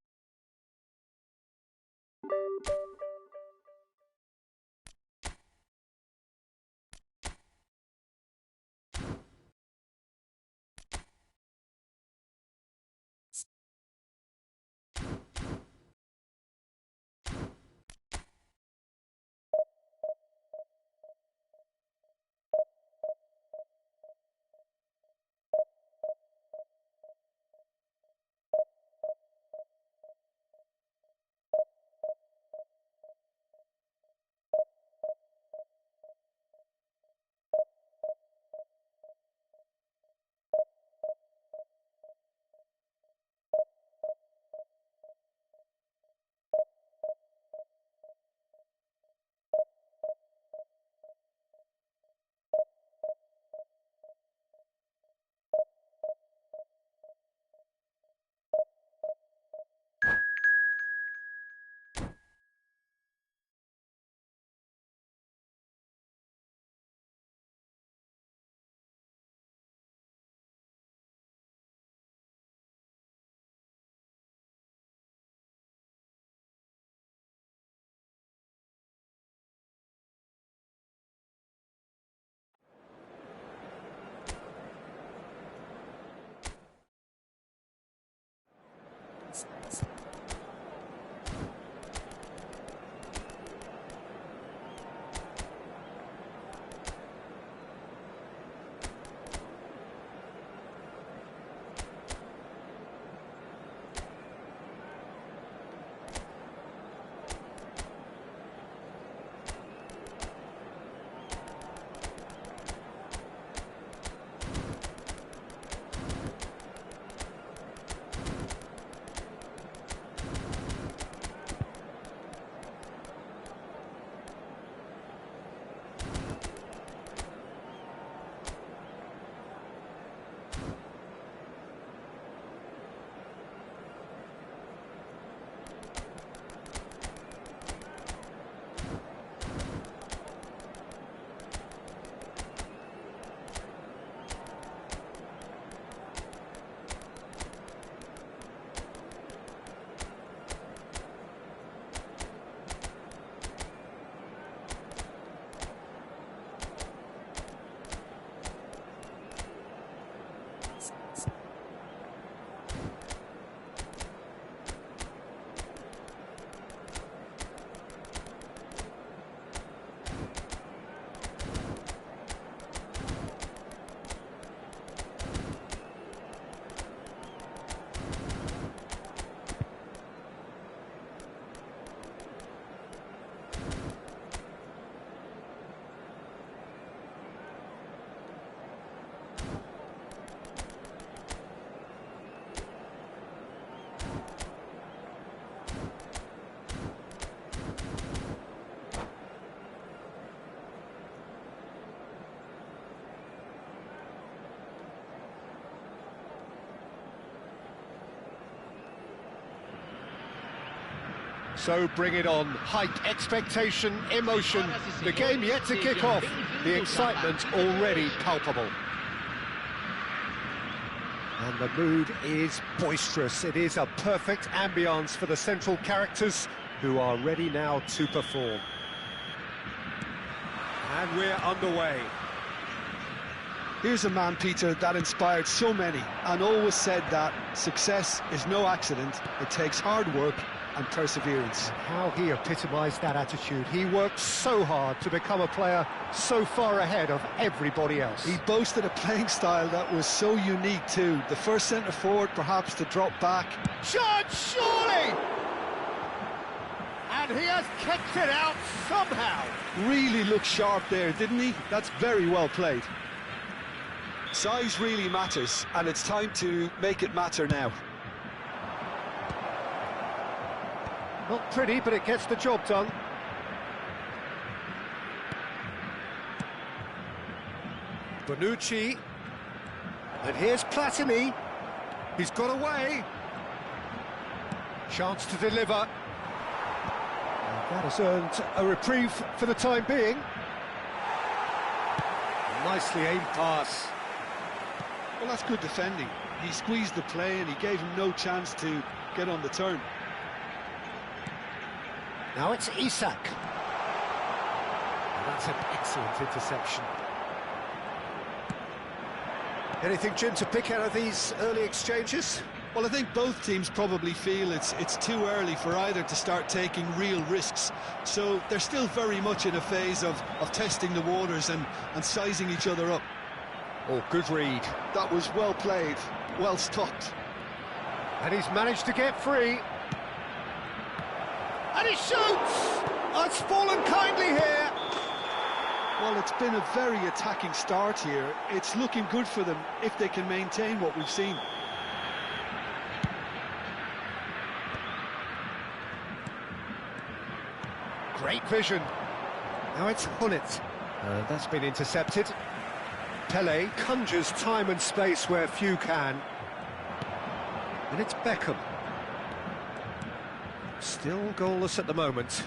So bring it on. Hype, expectation, emotion. The game yet to kick off. The excitement already palpable. And the mood is boisterous. It is a perfect ambience for the central characters who are ready now to perform. And we're underway. Here's a man, Peter, that inspired so many and always said that success is no accident. It takes hard work and perseverance. How he epitomised that attitude. He worked so hard to become a player so far ahead of everybody else. He boasted a playing style that was so unique too. The first centre-forward perhaps to drop back. Shot, surely! And he has kicked it out somehow. Really looked sharp there, didn't he? That's very well played. Size really matters, and it's time to make it matter now. Not pretty, but it gets the job done. Bonucci. And here's Platini. He's got away. Chance to deliver. And that has earned a reprieve for the time being. Nicely aimed pass. Well, that's good defending. He squeezed the play and he gave him no chance to get on the turn. Now it's Isak. And that's an excellent interception. Anything, Jim, to pick out of these early exchanges? Well, I think both teams probably feel it's too early for either to start taking real risks. So they're still very much in a phase of testing the waters and sizing each other up. Oh, good read. That was well played, well stopped. And he's managed to get free. And he shoots! Oh, it's fallen kindly here. Well, it's been a very attacking start here. It's looking good for them if they can maintain what we've seen. Great vision. Now it's Hunnit. That's been intercepted. Pele conjures time and space where few can. And it's Beckham. Still goalless at the moment.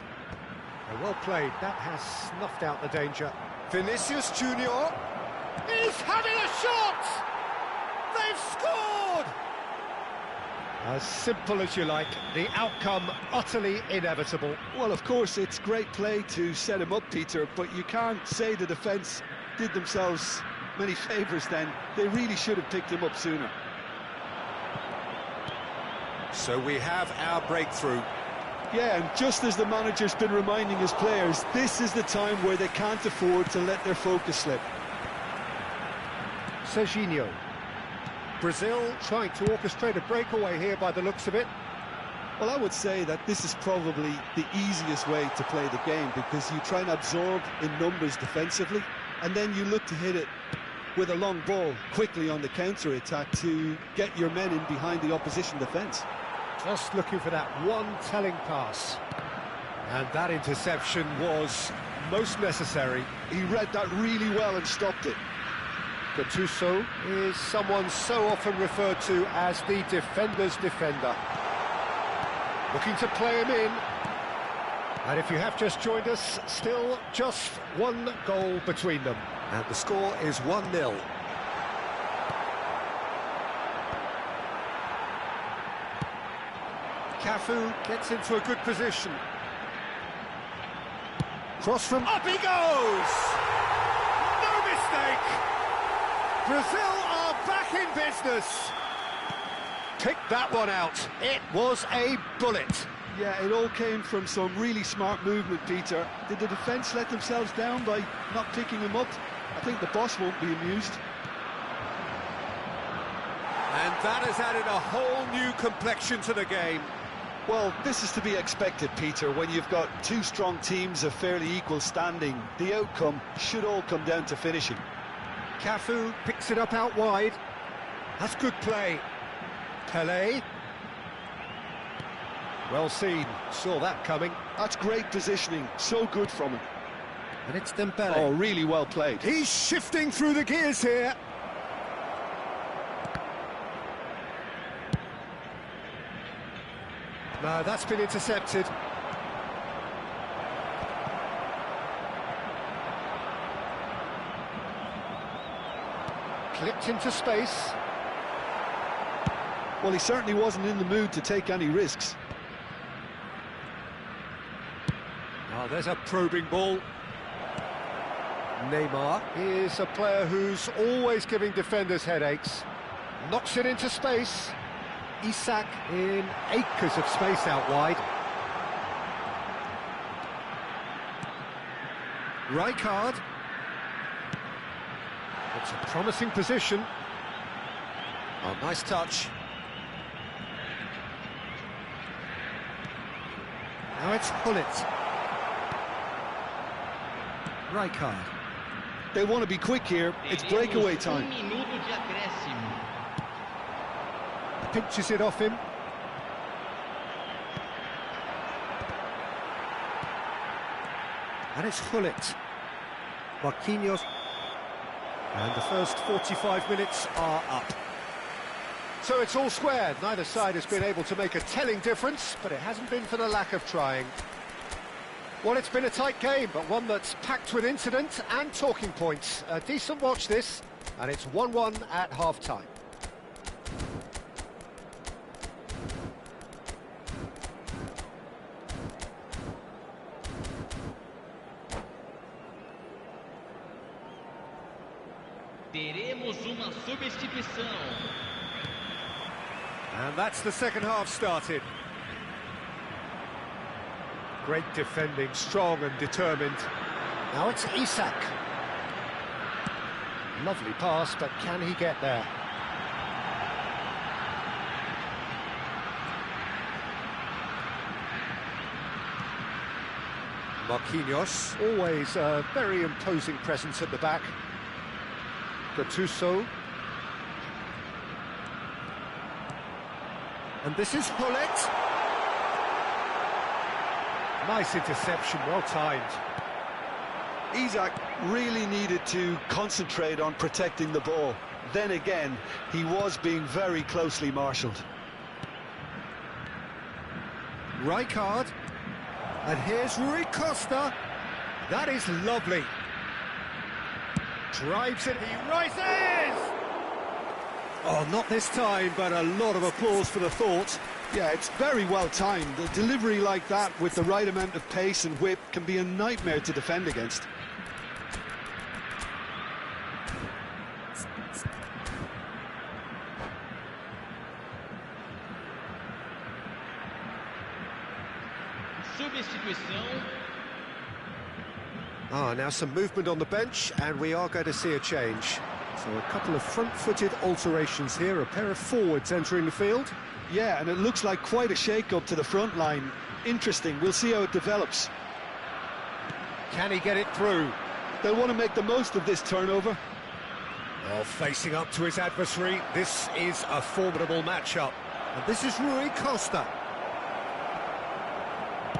Well played. That has snuffed out the danger. Vinicius Junior is having a shot! They've scored! As simple as you like, the outcome utterly inevitable. Well, of course, it's great play to set him up, Peter, but you can't say the defence did themselves many favours then. They really should have picked him up sooner. So we have our breakthrough. Yeah, and just as the manager's been reminding his players, this is the time where they can't afford to let their focus slip. Serginho. Brazil trying to orchestrate a breakaway here by the looks of it. Well, I would say that this is probably the easiest way to play the game because you try and absorb in numbers defensively and then you look to hit it with a long ball quickly on the counter-attack to get your men in behind the opposition defence. Just looking for that one telling pass. And that interception was most necessary. He read that really well and stopped it. Gattuso is someone so often referred to as the defender's defender. Looking to play him in. And if you have just joined us, still just one goal between them. And the score is 1-0. Cafu gets into a good position. Cross from... Up he goes! No mistake! Brazil are back in business. Pick that one out. It was a bullet. Yeah, it all came from some really smart movement, Peter. Did the defence let themselves down by not picking him up? I think the boss won't be amused. And that has added a whole new complexion to the game. Well, this is to be expected, Peter. When you've got two strong teams of fairly equal standing, the outcome should all come down to finishing. Cafu picks it up out wide. That's good play. Pele. Well seen. Saw that coming. That's great positioning. So good from him. And it's Dembele. Oh, really well played. He's shifting through the gears here. No, that's been intercepted. Clipped into space. Well, he certainly wasn't in the mood to take any risks. Oh, there's a probing ball. Neymar is a player who's always giving defenders headaches. Knocks it into space. Isak in acres of space out wide. Rijkaard. It's a promising position. Oh, nice touch. Now it's Gullit. Rijkaard. They want to be quick here. It's breakaway time. Minuto de acréscimo. Pinches it off him. And it's Gullit. Marquinhos. And the first 45 minutes are up. So it's all squared. Neither side has been able to make a telling difference, but it hasn't been for the lack of trying. Well, it's been a tight game, but one that's packed with incident and talking points. A decent watch this, and it's 1-1 at half-time. Teremos uma substituição. And that's the second half started. Great defending, strong and determined. Now it's Isak. Lovely pass, but can he get there? Marquinhos, always a very imposing presence at the back. Gattuso. And this is Gullit. Nice interception, well timed. Isak really needed to concentrate on protecting the ball. Then again, he was being very closely marshalled. Rijkaard. And here's Rui Costa. That is lovely. Drives it, he rises! Oh, not this time, but a lot of applause for the thought. Yeah, it's very well timed. A delivery like that with the right amount of pace and whip can be a nightmare to defend against. Substituição. Now some movement on the bench, and we are going to see a change. So a couple of front-footed alterations here, a pair of forwards entering the field. Yeah, and it looks like quite a shake-up to the front line. Interesting, we'll see how it develops. Can he get it through? They'll want to make the most of this turnover. Oh, facing up to his adversary, this is a formidable matchup. And this is Rui Costa.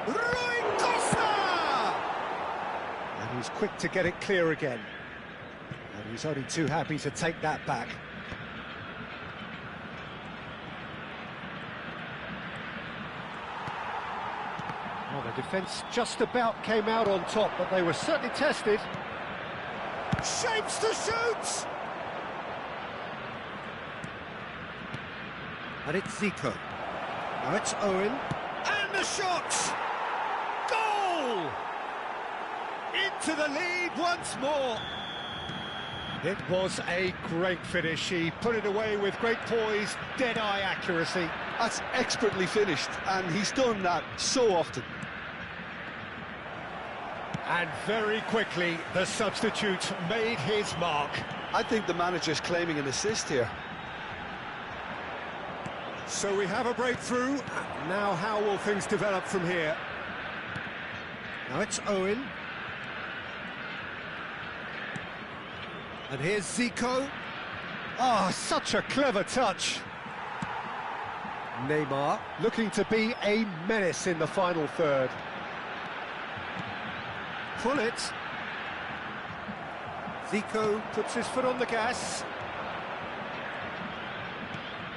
Rui Costa! And he's quick to get it clear again. And he's only too happy to take that back. Well, the defence just about came out on top, but they were certainly tested. Shapes to shoot! And it's Zico. Now it's Owen. And the shot! Goal! Into the lead once more. It was a great finish. He put it away with great poise, dead-eye accuracy. That's expertly finished, and he's done that so often. And very quickly, the substitute made his mark. I think the manager's claiming an assist here. So we have a breakthrough. Now how will things develop from here? Now it's Owen. And here's Zico. Ah, such a clever touch. Neymar looking to be a menace in the final third. Gullit. Zico puts his foot on the gas.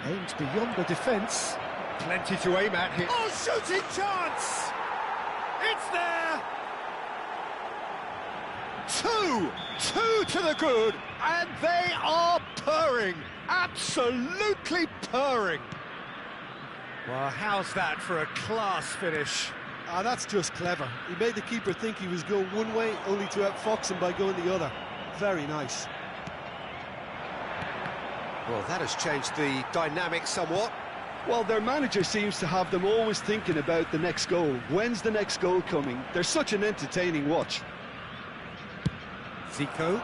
Aims beyond the defence. Plenty to aim at here. Oh, shooting chance! It's there! Two to the good, and they are purring, absolutely purring. Well, how's that for a class finish? Ah, that's just clever. He made the keeper think he was going one way, only to outfox him by going the other. Very nice. Well, that has changed the dynamic somewhat. Well, their manager seems to have them always thinking about the next goal. When's the next goal coming? They're such an entertaining watch. Zico.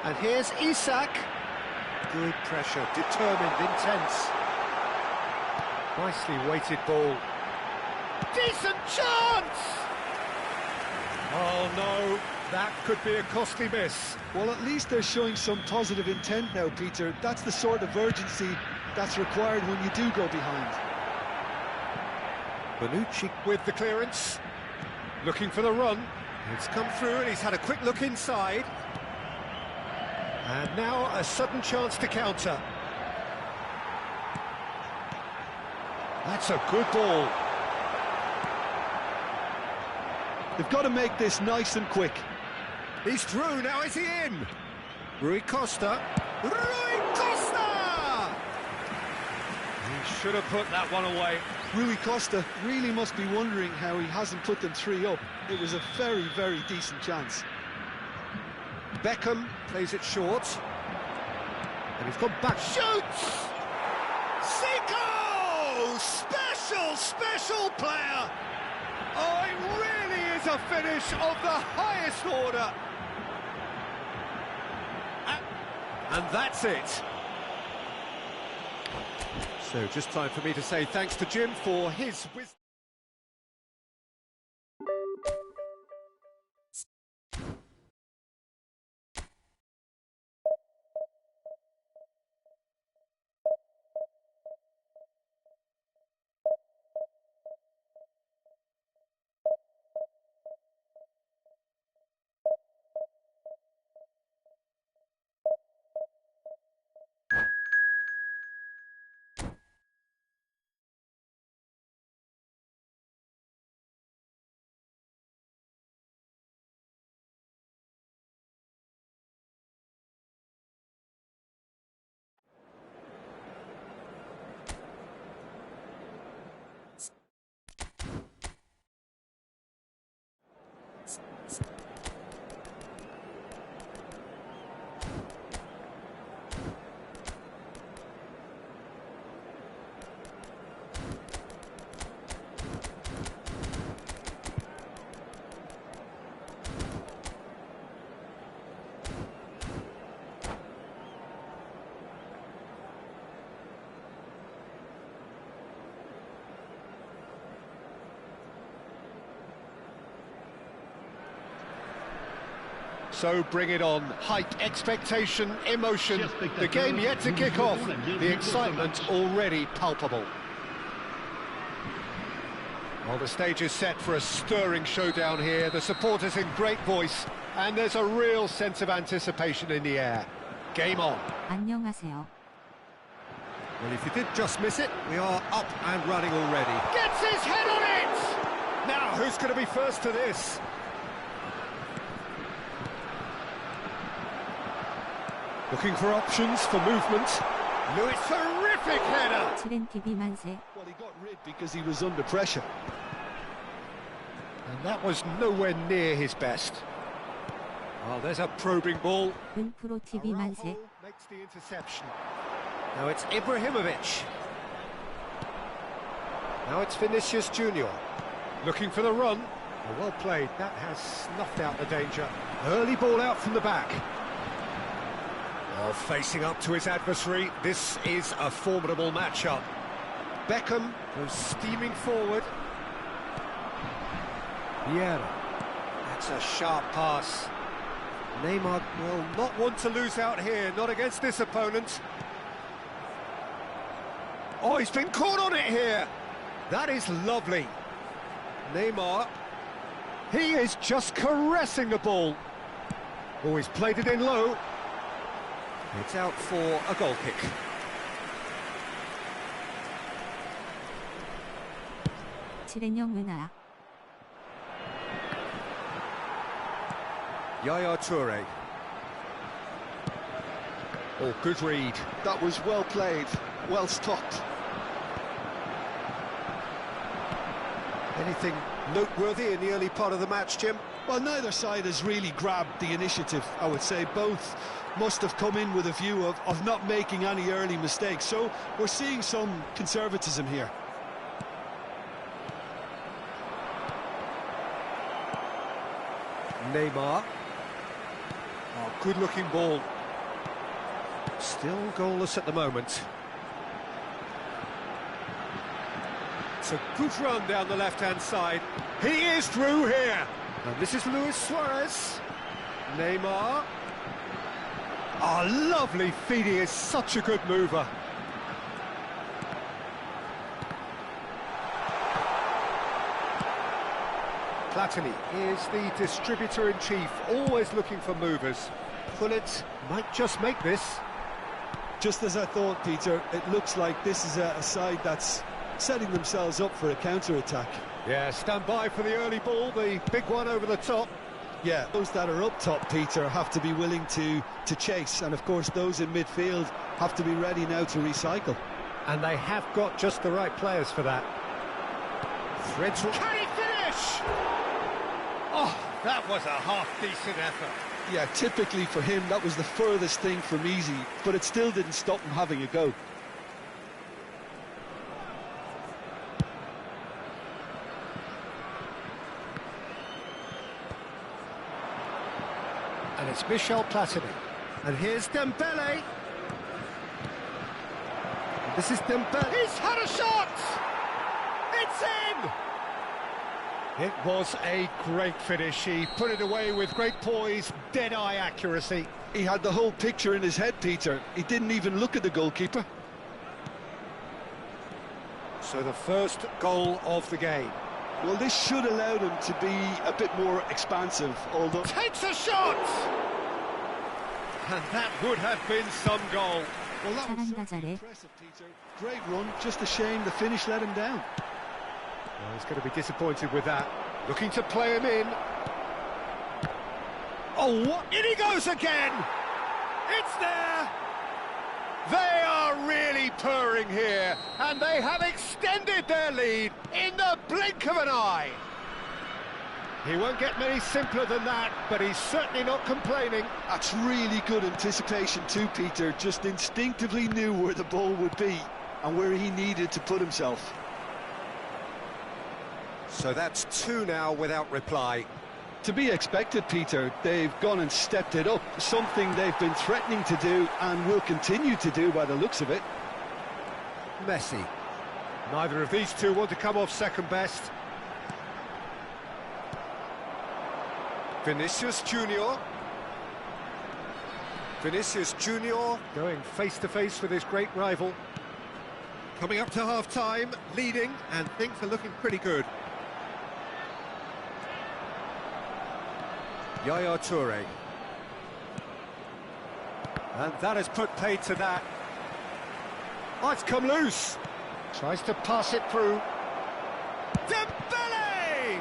And here's Isak. Good pressure, determined, intense. Nicely weighted ball. Decent chance! Oh no, that could be a costly miss. Well, at least they're showing some positive intent now, Peter. That's the sort of urgency that's required when you do go behind. Bonucci with the clearance. Looking for the run. It's come through and he's had a quick look inside. And now a sudden chance to counter. That's a good ball. They've got to make this nice and quick. He's through, now is he in? Rui Costa. Rui Costa! He should have put that one away. Rui Costa really must be wondering how he hasn't put them 3 up. It was a very, very decent chance. Beckham plays it short. And he's gone back. Shoots! Zico! Special player! Oh, it really is a finish of the highest order. And that's it. So just time for me to say thanks to Jim for his wisdom. So bring it on. Hype, expectation, emotion. The game yet to kick off. The excitement already palpable. Well, the stage is set for a stirring showdown here. The supporters in great voice. And there's a real sense of anticipation in the air. Game on. 안녕하세요. Well, if you did just miss it, we are up and running already. Gets his head on it! Now, who's going to be first to this? Looking for options for movement. Lewis, terrific header! 칠엔 TV 만세. Well, he got rid because he was under pressure. And that was nowhere near his best. Well, there's a probing ball. 은프로 TV 만세. Araujo makes the interception. Now it's Ibrahimovic. Now it's Vinicius Junior. Looking for the run. Oh, well played. That has snuffed out the danger. Early ball out from the back. Oh, facing up to his adversary. This is a formidable matchup. Beckham goes steaming forward. Vieira. That's a sharp pass. Neymar will not want to lose out here, not against this opponent. Oh, he's been caught on it here. That is lovely. Neymar. He is just caressing the ball. Oh, he's played it in low. It's out for a goal kick. 칠엔형 은하. Yaya Toure. Oh, good read. That was well played, well stopped. Anything noteworthy in the early part of the match, Jim? Well, neither side has really grabbed the initiative, I would say. Both must have come in with a view of not making any early mistakes. So we're seeing some conservatism here. Neymar. Oh, good-looking ball. Still goalless at the moment. It's a good run down the left-hand side. He is through here. And this is Luis Suarez. Neymar. Oh, lovely feed. He is such a good mover. Platini is the distributor-in-chief, always looking for movers. Gullit might just make this. Just as I thought, Peter, it looks like this is a side that's setting themselves up for a counter-attack. Yeah, stand by for the early ball, the big one over the top. Yeah, those that are up top, Peter, have to be willing to chase, and of course those in midfield have to be ready now to recycle. And they have got just the right players for that. Threads. Can he finish? Oh, that was a half-decent effort. Yeah, typically for him, that was the furthest thing from easy, but it still didn't stop him having a go. And it's Michel Platini. And here's Dembele. This is Dembele. He's had a shot! It's in! It was a great finish. He put it away with great poise, dead-eye accuracy. He had the whole picture in his head, Peter. He didn't even look at the goalkeeper. So the first goal of the game. Well, this should allow them to be a bit more expansive, although... Takes a shot! And that would have been some goal. Well, that was so impressive, Peter. Great run, just a shame the finish let him down. Well, he's going to be disappointed with that. Looking to play him in. Oh, what? In he goes again! It's there! They are really purring here, and they have extended their lead in the blink of an eye. He won't get many simpler than that, but he's certainly not complaining. That's really good anticipation too, Peter. Just instinctively knew where the ball would be and where he needed to put himself. So that's two now without reply. To be expected, Peter. They've gone and stepped it up, something they've been threatening to do and will continue to do by the looks of it. Messi. Neither of these two want to come off second best. Vinicius Junior. Vinicius Junior going face-to-face with his great rival. Coming up to half-time, leading, and things are looking pretty good. Yaya Toure. And that has put paid to that. Oh, it's come loose. Tries to pass it through. Dembele!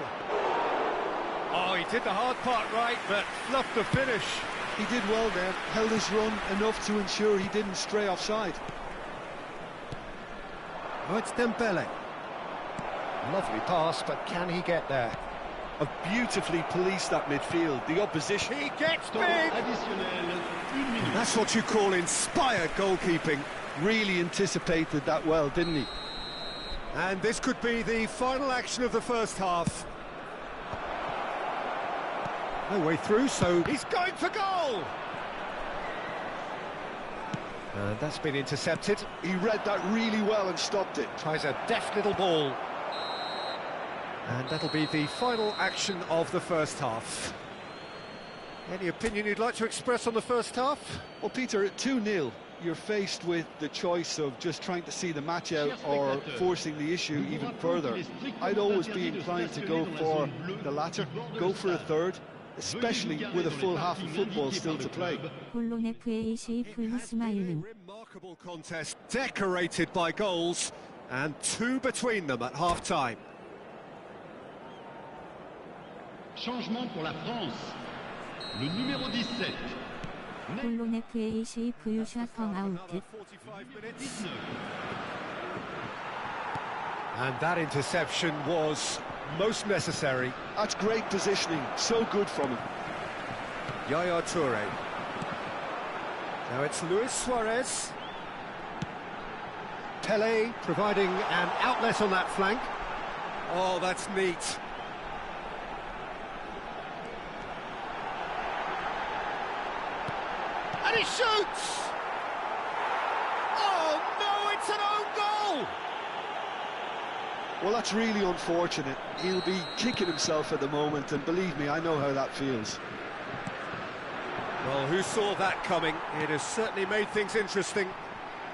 Oh, he did the hard part right, but fluffed the finish. He did well there, held his run enough to ensure he didn't stray offside. Oh, it's Dembele. Lovely pass, but can he get there? Have beautifully policed that midfield. The opposition... He gets big! That's what you call inspired goalkeeping. Really anticipated that well, didn't he? And this could be the final action of the first half. No way through, so he's going for goal! And that's been intercepted. He read that really well and stopped it. Tries a deft little ball. And that'll be the final action of the first half. Any opinion you'd like to express on the first half? Well, Peter, at 2-0, you're faced with the choice of just trying to see the match out or forcing the issue even further. I'd always be inclined to go for the latter, go for a third, especially with a full half of football still to play. Remarkable contest, decorated by goals, and two between them at half-time. Changement pour la France. Le numéro 17. 콜론 FAC 부유샷 펑아웃. And that interception was most necessary. That's great positioning, so good from him. Yaya Toure. Now it's Luis Suarez. Pele providing an outlet on that flank. Oh, that's neat. And he shoots! Oh no, it's an own goal! Well, that's really unfortunate. He'll be kicking himself at the moment, and believe me, I know how that feels. Well, who saw that coming? It has certainly made things interesting.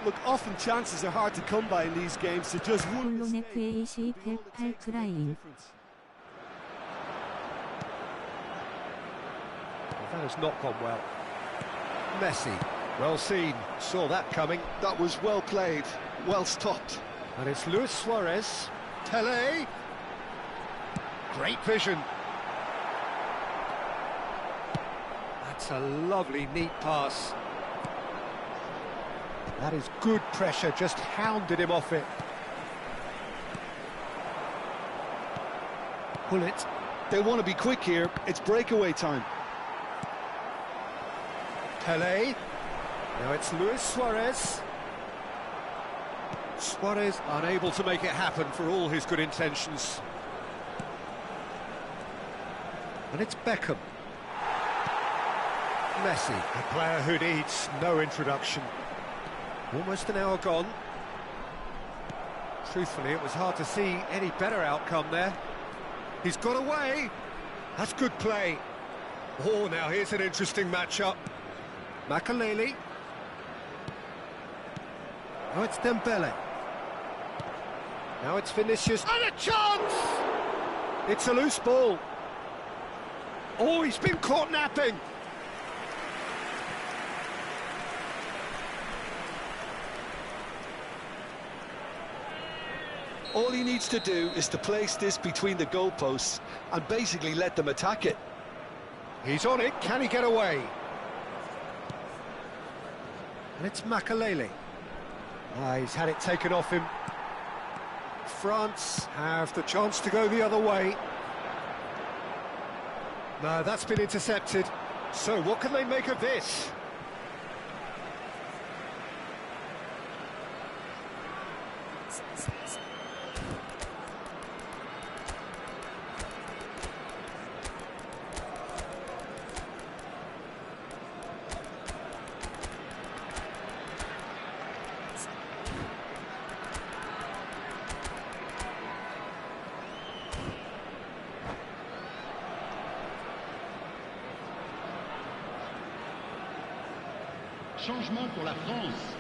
Look, often chances are hard to come by in these games, so just one 콜론 mistake. FAC 108 프라임. That has not gone well. Messi, well seen, saw that coming. That was well played, well stopped. And it's Luis Suarez. Pele. Great vision. That's a lovely, neat pass. That is good pressure, just hounded him off it. Pull it. They want to be quick here, it's breakaway time. Pele. Now it's Luis Suarez. Suarez unable to make it happen for all his good intentions. And it's Beckham. Messi, a player who needs no introduction. Almost an hour gone. Truthfully, it was hard to see any better outcome there. He's got away. That's good play. Oh, now here's an interesting matchup. Makaleli. Now it's Dembele. Now it's Vinicius. And a chance! It's a loose ball. Oh, he's been caught napping. All he needs to do is to place this between the goalposts and basically let them attack it. He's on it. Can he get away? And it's Makaleli. He's had it taken off him. France have the chance to go the other way. No, that's been intercepted. So what can they make of this? Changement pour la France.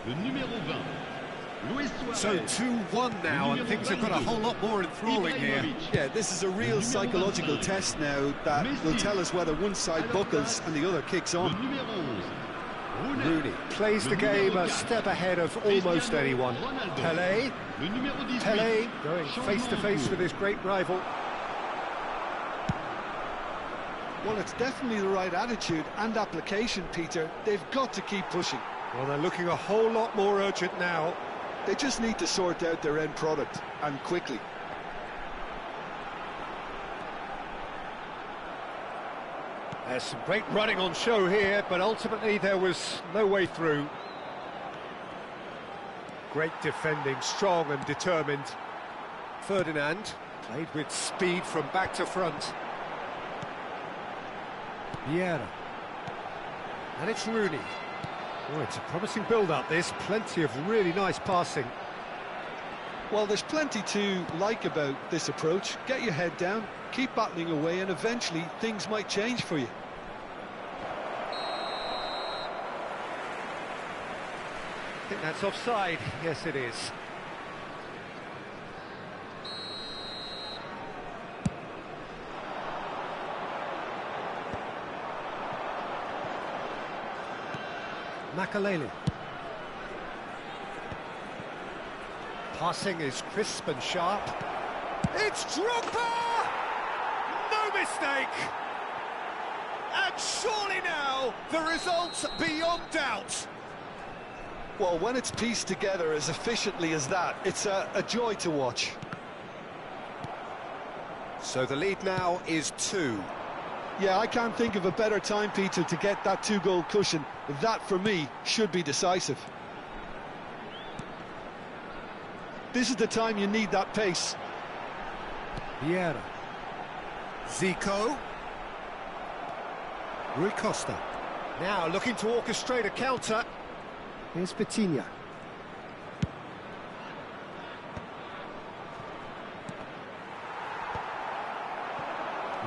Le numéro 20. Luis So Suarez. 2-1 now, and things have got a whole lot more enthralling here. Yeah, this is a real psychological test now that will tell us whether one side buckles and the other kicks Le on. numéro 11. Rooney plays the game a step ahead of almost anyone. Pele. Le numéro 18. Pele going face to face with his great rival. Well, it's definitely the right attitude and application, Peter. They've got to keep pushing. Well, they're looking a whole lot more urgent now. They just need to sort out their end product, and quickly. There's some great running on show here, but ultimately there was no way through. Great defending, strong and determined. Ferdinand played with speed from back to front. Vieira. And it's Rooney. Oh, it's a promising build-up, this. Plenty of really nice passing. Well, there's plenty to like about this approach. Get your head down, keep battling away, and eventually things might change for you. I think that's offside. Yes, it is. Makaleli. Passing is crisp and sharp. It's Drogba! No mistake! And surely now, the result's beyond doubt. Well, when it's pieced together as efficiently as that, it's a joy to watch. So the lead now is 2. Yeah, I can't think of a better time, Peter, to get that 2-goal cushion. That, for me, should be decisive. This is the time you need that pace. Vieira. Zico. Rui Costa. Now looking to orchestrate a counter. Here's Vitinha.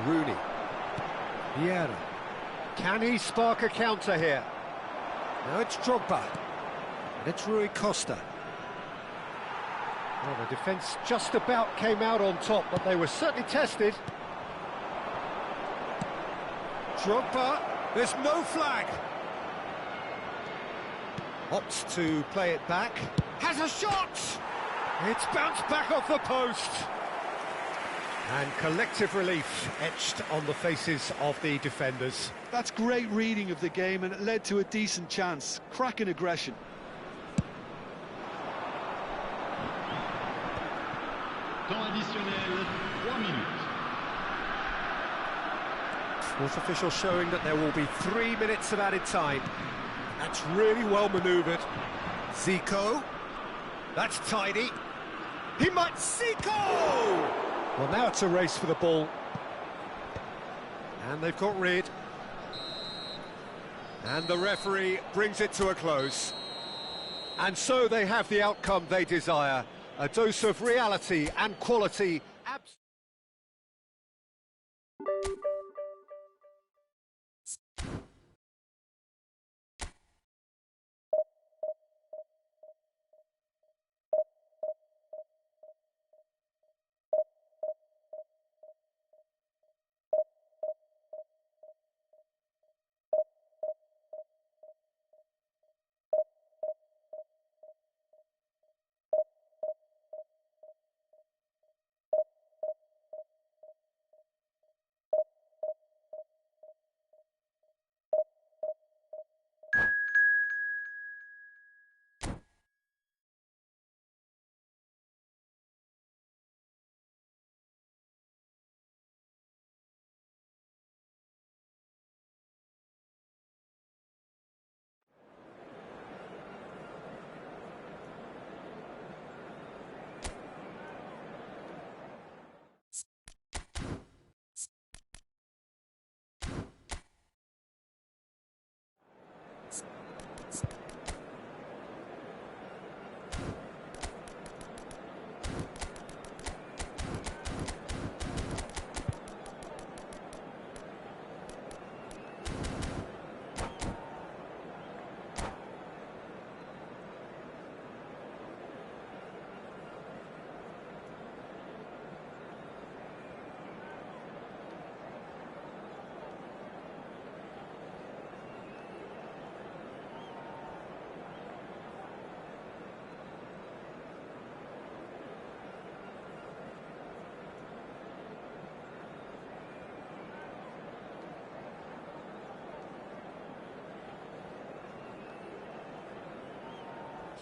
Rooney. Vieira. Can he spark a counter here? Now it's Drogba. And it's Rui Costa. Well, the defence just about came out on top, but they were certainly tested. Drogba. There's no flag. Opts to play it back. Has a shot! It's bounced back off the post. And collective relief etched on the faces of the defenders. That's great reading of the game, and it led to a decent chance. Cracking aggression. Temps additionnel, 3 minutes. Fourth official showing that there will be 3 minutes of added time. That's really well manoeuvred. Zico. That's tidy. He might... Zico! Well, now it's a race for the ball. And they've got rid. And the referee brings it to a close. And so they have the outcome they desire. A dose of reality and quality.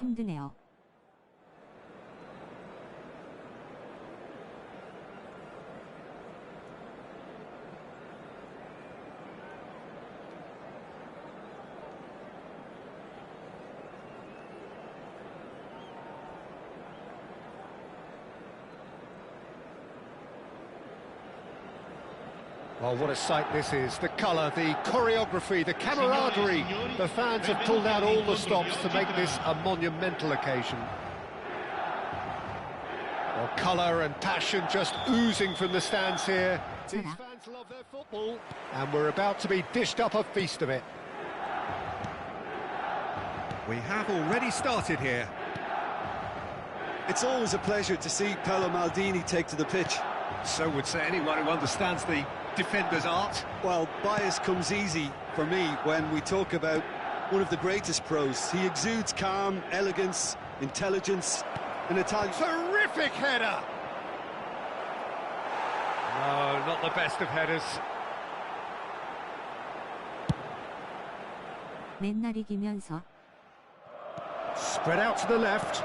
힘드네요. Well, what a sight this is. The colour, the choreography, the camaraderie. The fans have pulled out all the stops to make this a monumental occasion. Well, colour and passion just oozing from the stands here. These fans love their football, and we're about to be dished up a feast of it. We have already started here. It's always a pleasure to see Paolo Maldini take to the pitch. So would say anyone who understands the defender's art. Well, bias comes easy for me when we talk about one of the greatest pros. He exudes calm, elegance, intelligence, an Italian... Terrific header! No, not the best of headers. 맨날 이기면서. Spread out to the left.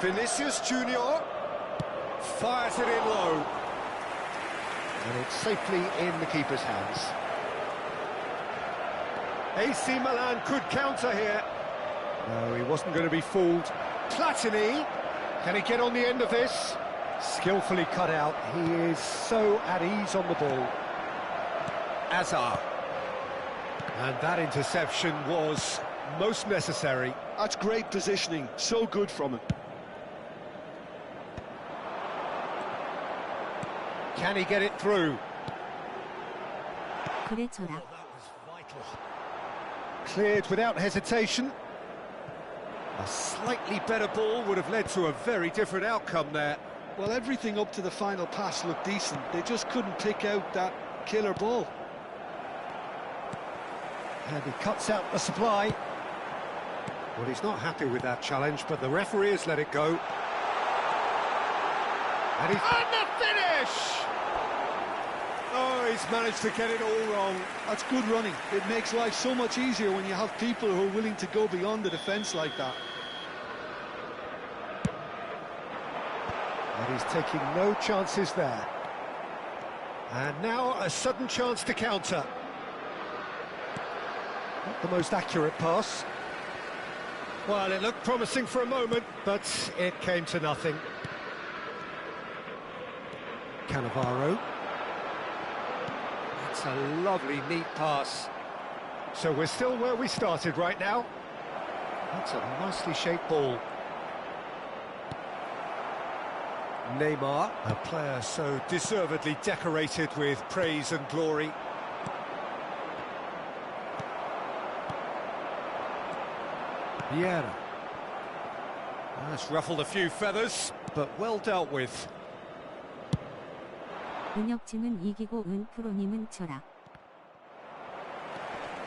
Vinicius Junior fires it in low. And it's safely in the keeper's hands. AC Milan could counter here. No, he wasn't going to be fooled. Platini, can he get on the end of this? Skillfully cut out. He is so at ease on the ball. Azar. And that interception was most necessary. That's great positioning, so good from him. Can he get it through? 그래 줘라. Cleared without hesitation. A slightly better ball would have led to a very different outcome there. Well, everything up to the final pass looked decent. They just couldn't pick out that killer ball. And he cuts out the supply. Well, he's not happy with that challenge, but the referee has let it go. And the finish! Oh, he's managed to get it all wrong. That's good running. It makes life so much easier when you have people who are willing to go beyond the defence like that. And he's taking no chances there. And now a sudden chance to counter. Not the most accurate pass. Well, it looked promising for a moment, but it came to nothing. Cannavaro. That's a lovely, neat pass. So we're still where we started right now. That's a nicely shaped ball. Neymar, a player so deservedly decorated with praise and glory. Vieira. That's ruffled a few feathers, but well dealt with. 은혁진은 이기고 은프로님은 쳐라.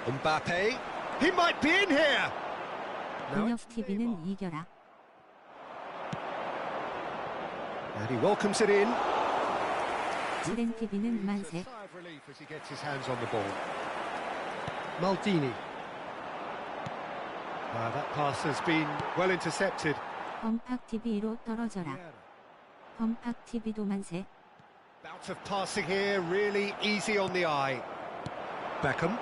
Mbappe, he might be in here! Now it's 은혁TV는 Neymar. 이겨라. And he welcomes it in. 칠엔TV는 만세. Sigh of relief as he gets his hands on the ball. Maldini. That pass has been well intercepted. 범팍TV로 떨어져라. 범팍TV도 만세. Bout of passing here, really easy on the eye. Beckham.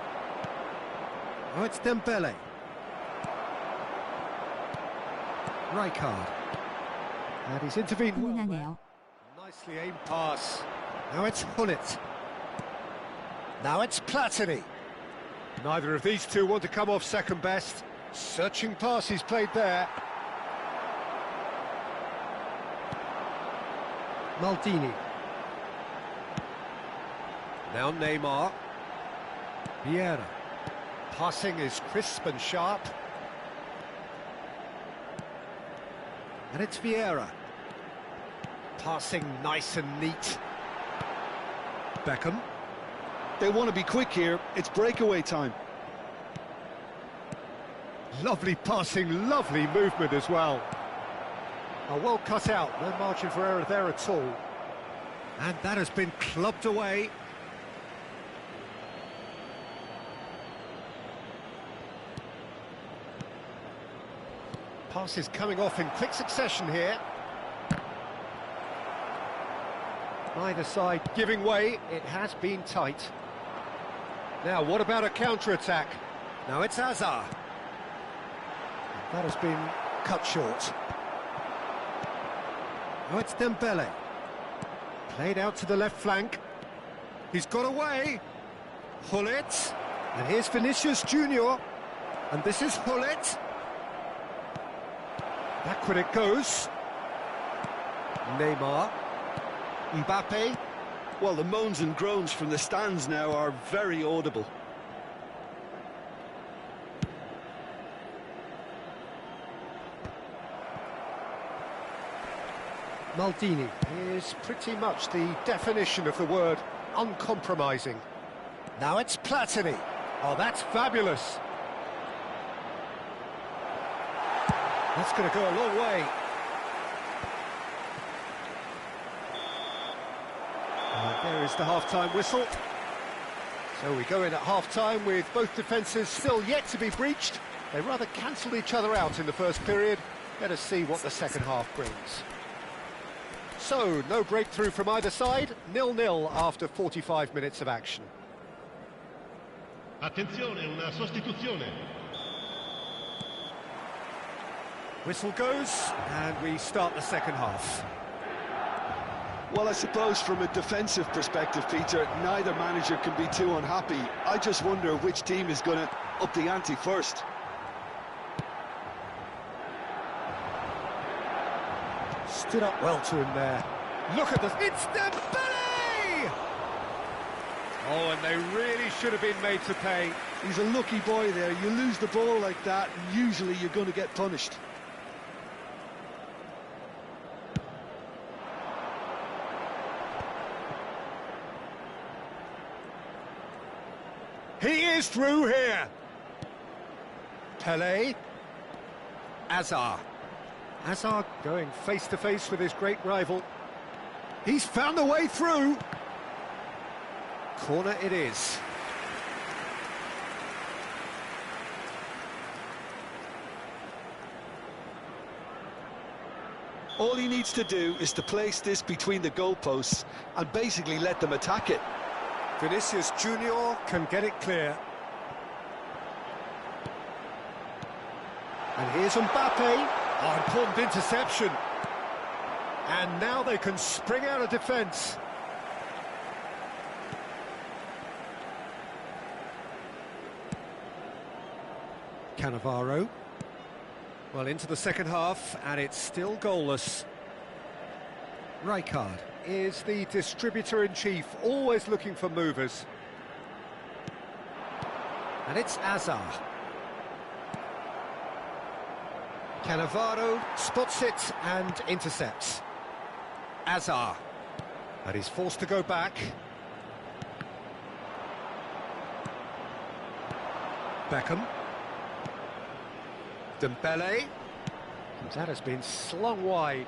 Oh, it's Dembele. Rijkaard. And he's intervened well there. 훈훈하네요. Nicely aimed pass. Now it's Hullet. Now it's Platini. Neither of these two want to come off second best. Searching pass he's played there. Maldini. Now Neymar. Vieira. Passing is crisp and sharp. And it's Vieira. Passing nice and neat. Beckham. They want to be quick here. It's breakaway time. Lovely passing, lovely movement as well. Well cut out, no margin for error there at all. And that has been clubbed away. Passes coming off in quick succession here. Neither side giving way, it has been tight. Now, what about a counter-attack? Now it's Azar. That has been cut short. Now it's Dembele. Played out to the left flank. He's got away. Hullet. And here's Vinicius Junior. And this is Hullet. Backward it goes. Neymar. Mbappe. Well, the moans and groans from the stands now are very audible. Maldini is pretty much the definition of the word uncompromising. Now it's Platini. Oh, that's fabulous. That's going to go a long way. There is the half-time whistle. So we go in at half-time with both defences still yet to be breached. They rather cancelled each other out in the first period. Let us see what the second half brings. So, no breakthrough from either side, 0-0 after 45 minutes of action. Attenzione, una sostituzione. Whistle goes, and we start the second half. Well, I suppose from a defensive perspective, Peter, neither manager can be too unhappy. I just wonder which team is going to up the ante first. Stood up well to him there. Look at this. It's Dembele! Oh, and they really should have been made to pay. He's a lucky boy there. You lose the ball like that, and usually you're going to get punished. He is through here. Pelé. Azar. Azar going face-to-face with his great rival. He's found a way through. Corner it is. All he needs to do is to place this between the goalposts and basically let them attack it. Vinicius Junior can get it clear. And here's Mbappe. Oh, important interception. And now they can spring out of defence. Cannavaro. Well, into the second half, and it's still goalless. Rijkaard is the distributor-in-chief, always looking for movers. And it's Azar. Cannavaro spots it and intercepts. Azar. And he's forced to go back. Beckham. Dembele. And that has been slung wide.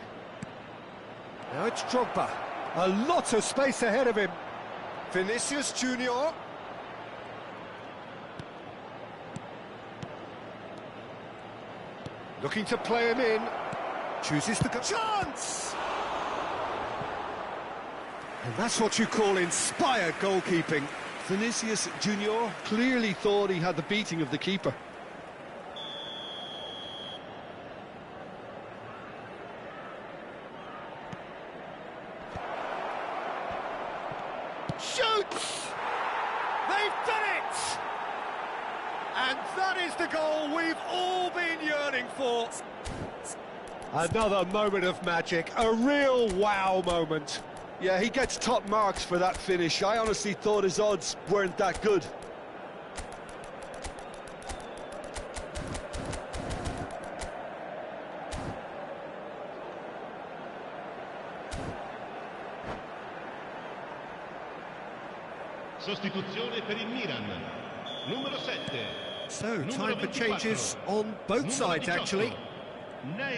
Now it's Drogba. A lot of space ahead of him. Vinicius Junior. Looking to play him in. Chooses the chance! And that's what you call inspired goalkeeping. Vinicius Junior clearly thought he had the beating of the keeper. Shoots! They've done it! And that is the goal we've all been yearning for. Another moment of magic, a real wow moment. Yeah, he gets top marks for that finish. I honestly thought his odds weren't that good. Sostituzione per il Milan. Numero 7. So, time for changes on both sides, actually.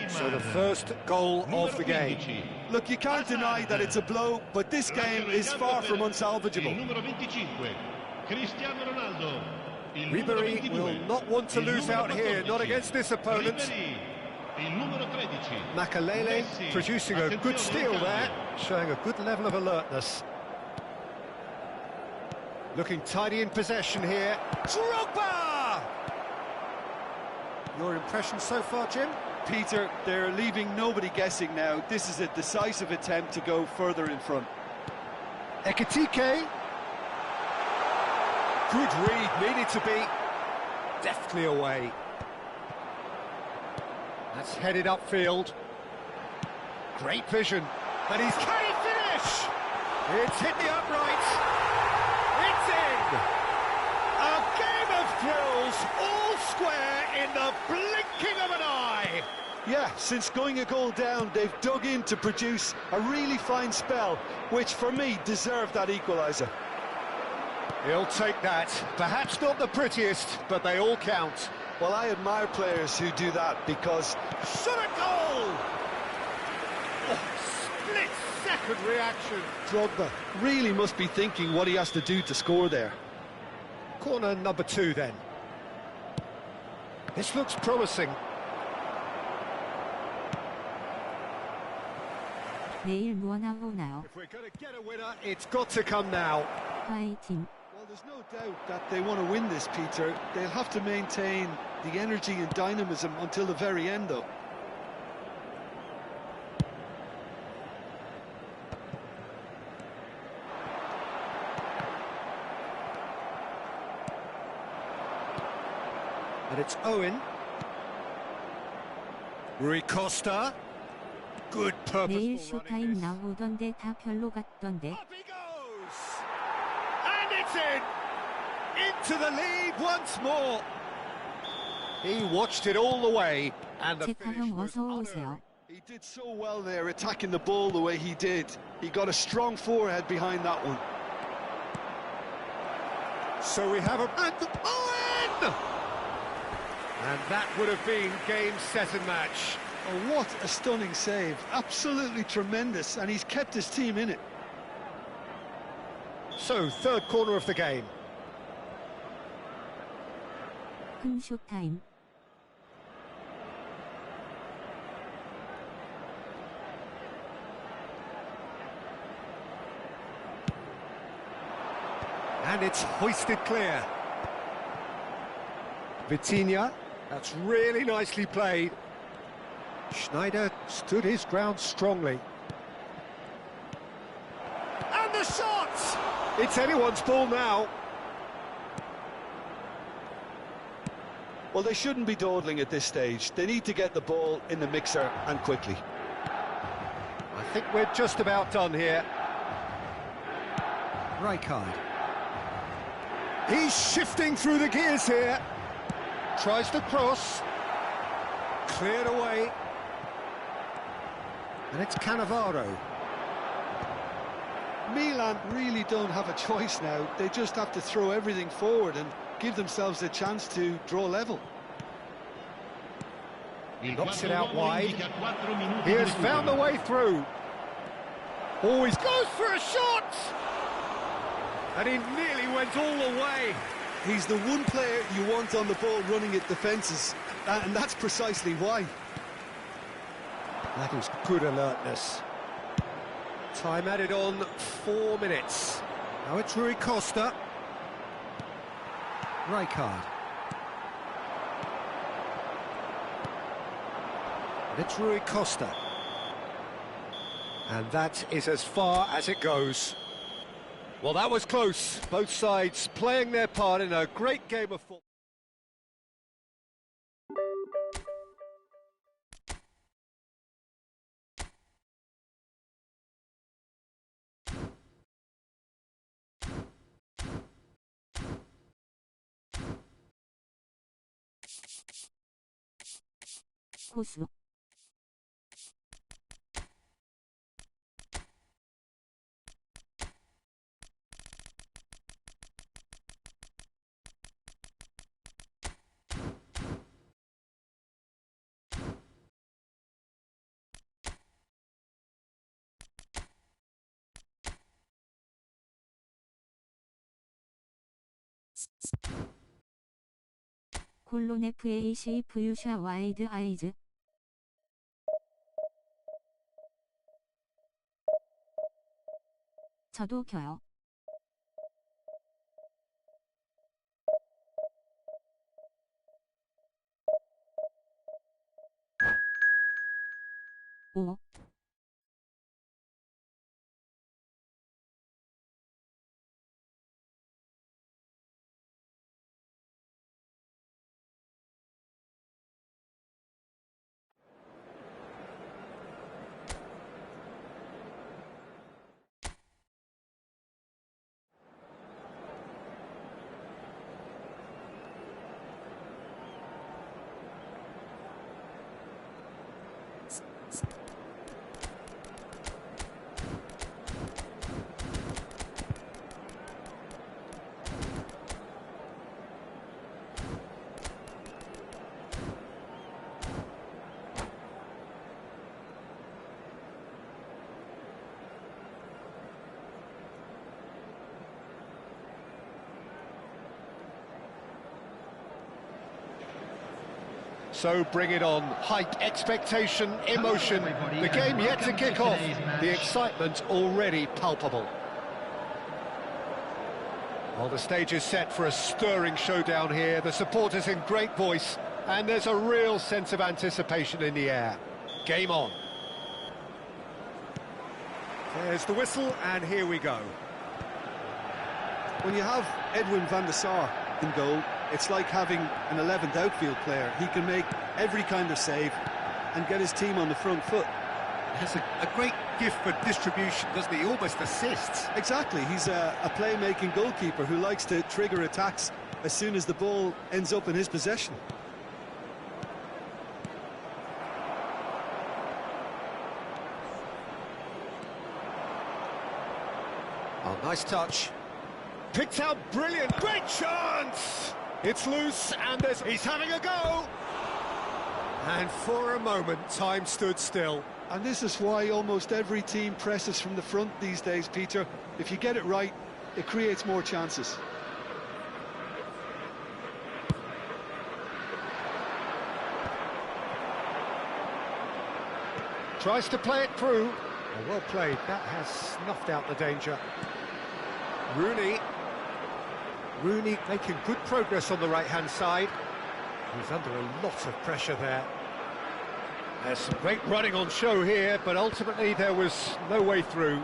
So the first goal of the game. Look, you can't deny that it's a blow, but this game is far from unsalvageable. Numero 25. Cristiano Ronaldo. Ribery will not want to lose out here, not against this opponent. Makalele producing a good steal there, showing a good level of alertness. Looking tidy in possession here. Drogba! Your impression so far, Jim? Peter, they're leaving nobody guessing now. This is a decisive attempt to go further in front. Ekitike. Good read, needed to be deftly away. That's headed upfield. Great vision. And he's... Can he finish? It's hit the upright. It's in. A game of thrills, all square in the blinking of an eye. Yeah, since going a goal down, they've dug in to produce a really fine spell, which for me deserved that equaliser. He'll take that. Perhaps not the prettiest, but they all count. Well, I admire players who do that because... Shot a goal! Oh, split-second reaction. Drogba really must be thinking what he has to do to score there. Corner number 2 then. This looks promising. 내일 뭐나 오나요? If we're going to get a winner, it's got to come now. 화이팅. Well, there's no doubt that they want to win this, Peter. They'll have to maintain the energy and dynamism until the very end, though. And it's Owen. Rui Costa. Good 내일 purposeful 쇼타임 running this. 나오던데 다 별로 같던데. Up he goes! And it's in! Into the lead once more! He watched it all the way, and the 제카 finish 형 was 어서 오세요. unerring. He did so well there, attacking the ball the way he did. He got a strong forehead behind that one. So we have a... And Owen! And that would have been game, set and match. Oh, what a stunning save. Absolutely tremendous, and he's kept his team in it. So, third corner of the game. 쇼타임. And it's hoisted clear. Vitinha, that's really nicely played. Schneider stood his ground strongly. And the shot! It's anyone's ball now. Well, they shouldn't be dawdling at this stage. They need to get the ball in the mixer, and quickly. I think we're just about done here. Rijkaard. He's shifting through the gears here. Tries to cross. Cleared away. And it's Cannavaro. Milan really don't have a choice now. They just have to throw everything forward and give themselves a chance to draw level. Knocks it out wide. He has found the way through. Always goes for a shot! And he nearly went all the way. He's the one player you want on the ball running at defences, and that's precisely why. That is good alertness. Time added on 4 minutes. Now it's Rui Costa. Rijkaard. And it's Rui Costa. And that is as far as it goes. Well, that was close. Both sides playing their part in a great game of football. 고수. 콜론 FAC 퓨샤 와이드 아이즈. 저도 켜요. 오. So bring it on. Hype, expectation, emotion. The game yet to kick off. The excitement already palpable. Well, the stage is set for a stirring showdown here. The supporters in great voice, and there's a real sense of anticipation in the air. Game on. There's the whistle, and here we go. When you have Edwin van der Sar in goal, it's like having an 11th outfield player. He can make every kind of save and get his team on the front foot. Has a great gift for distribution, doesn't he? Almost assists. Exactly, he's a playmaking goalkeeper who likes to trigger attacks as soon as the ball ends up in his possession. Oh, nice touch. Picked out brilliant, great chance! It's loose, and he's having a go! And for a moment, time stood still. And this is why almost every team presses from the front these days, Peter. If you get it right, it creates more chances. Tries to play it through. Oh, well played, that has snuffed out the danger. Rooney making good progress on the right-hand side. He's under a lot of pressure there. There's some great running on show here, but ultimately there was no way through.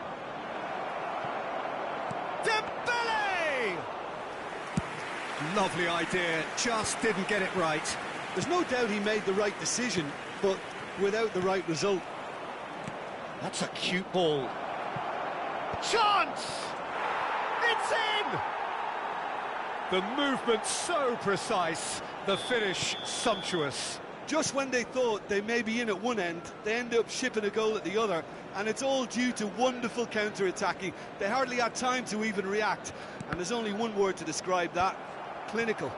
Dembele! Lovely idea, just didn't get it right. There's no doubt he made the right decision, but without the right result. That's a cute ball. Chance! It's in! The movement so precise, the finish sumptuous. Just when they thought they may be in at one end, they end up shipping a goal at the other, and it's all due to wonderful counter-attacking. They hardly had time to even react, and there's only one word to describe that: clinical.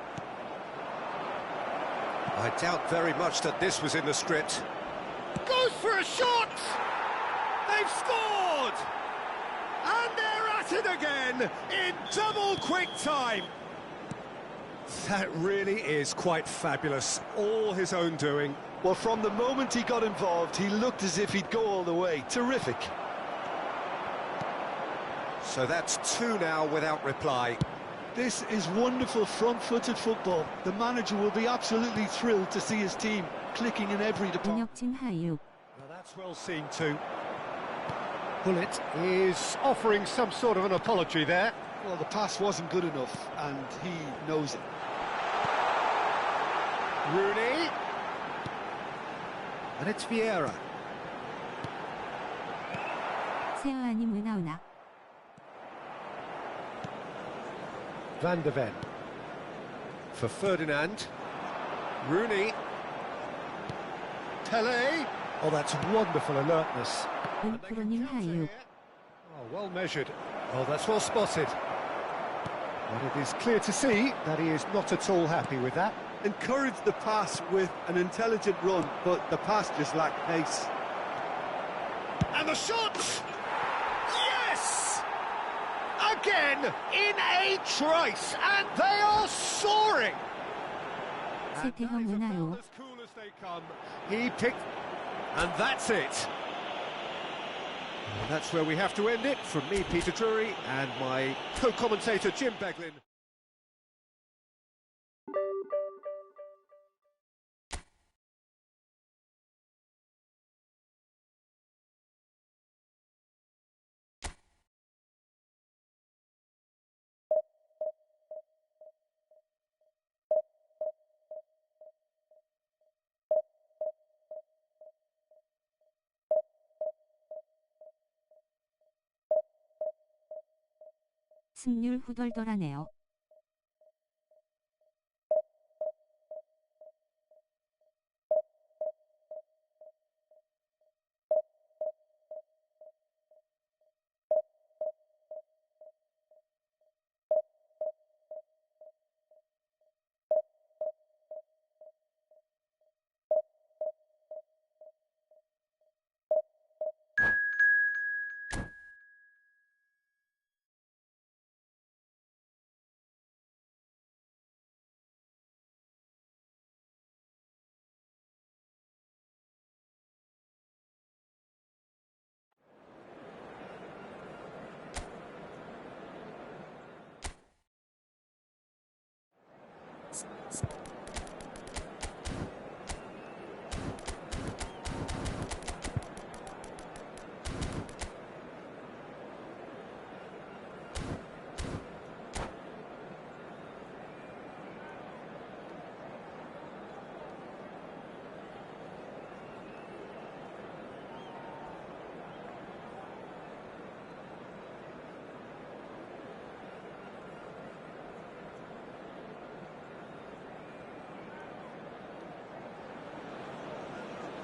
I doubt very much that this was in the script. Goes for a shot! They've scored! And they're at it again in double quick time. That really is quite fabulous, all his own doing. Well, from the moment he got involved, he looked as if he'd go all the way. Terrific. So that's two now without reply. This is wonderful front-footed football. The manager will be absolutely thrilled to see his team clicking in every department. 권혁진 하이육. Well, that's well seen too. Bullet is offering some sort of an apology there. Well, the pass wasn't good enough, and he knows it. Rooney. And it's Vieira. 세어 아님 은하우나. Van de Ven. For Ferdinand. Rooney. Pele. Oh, that's wonderful alertness. 은프로님 하이육. Oh, well measured. Oh, that's well spotted. But it is clear to see that he is not at all happy with that. Encouraged the pass with an intelligent run, but the pass just lacked pace. And the shot! Yes! Again, in a trice, and they are soaring! And that is 세태형 about 은하우. as cool as they come. He picked, and that's it. And that's where we have to end it. From me, Peter Drury, and my co-commentator, Jim Beglin. 승률 후덜덜하네요.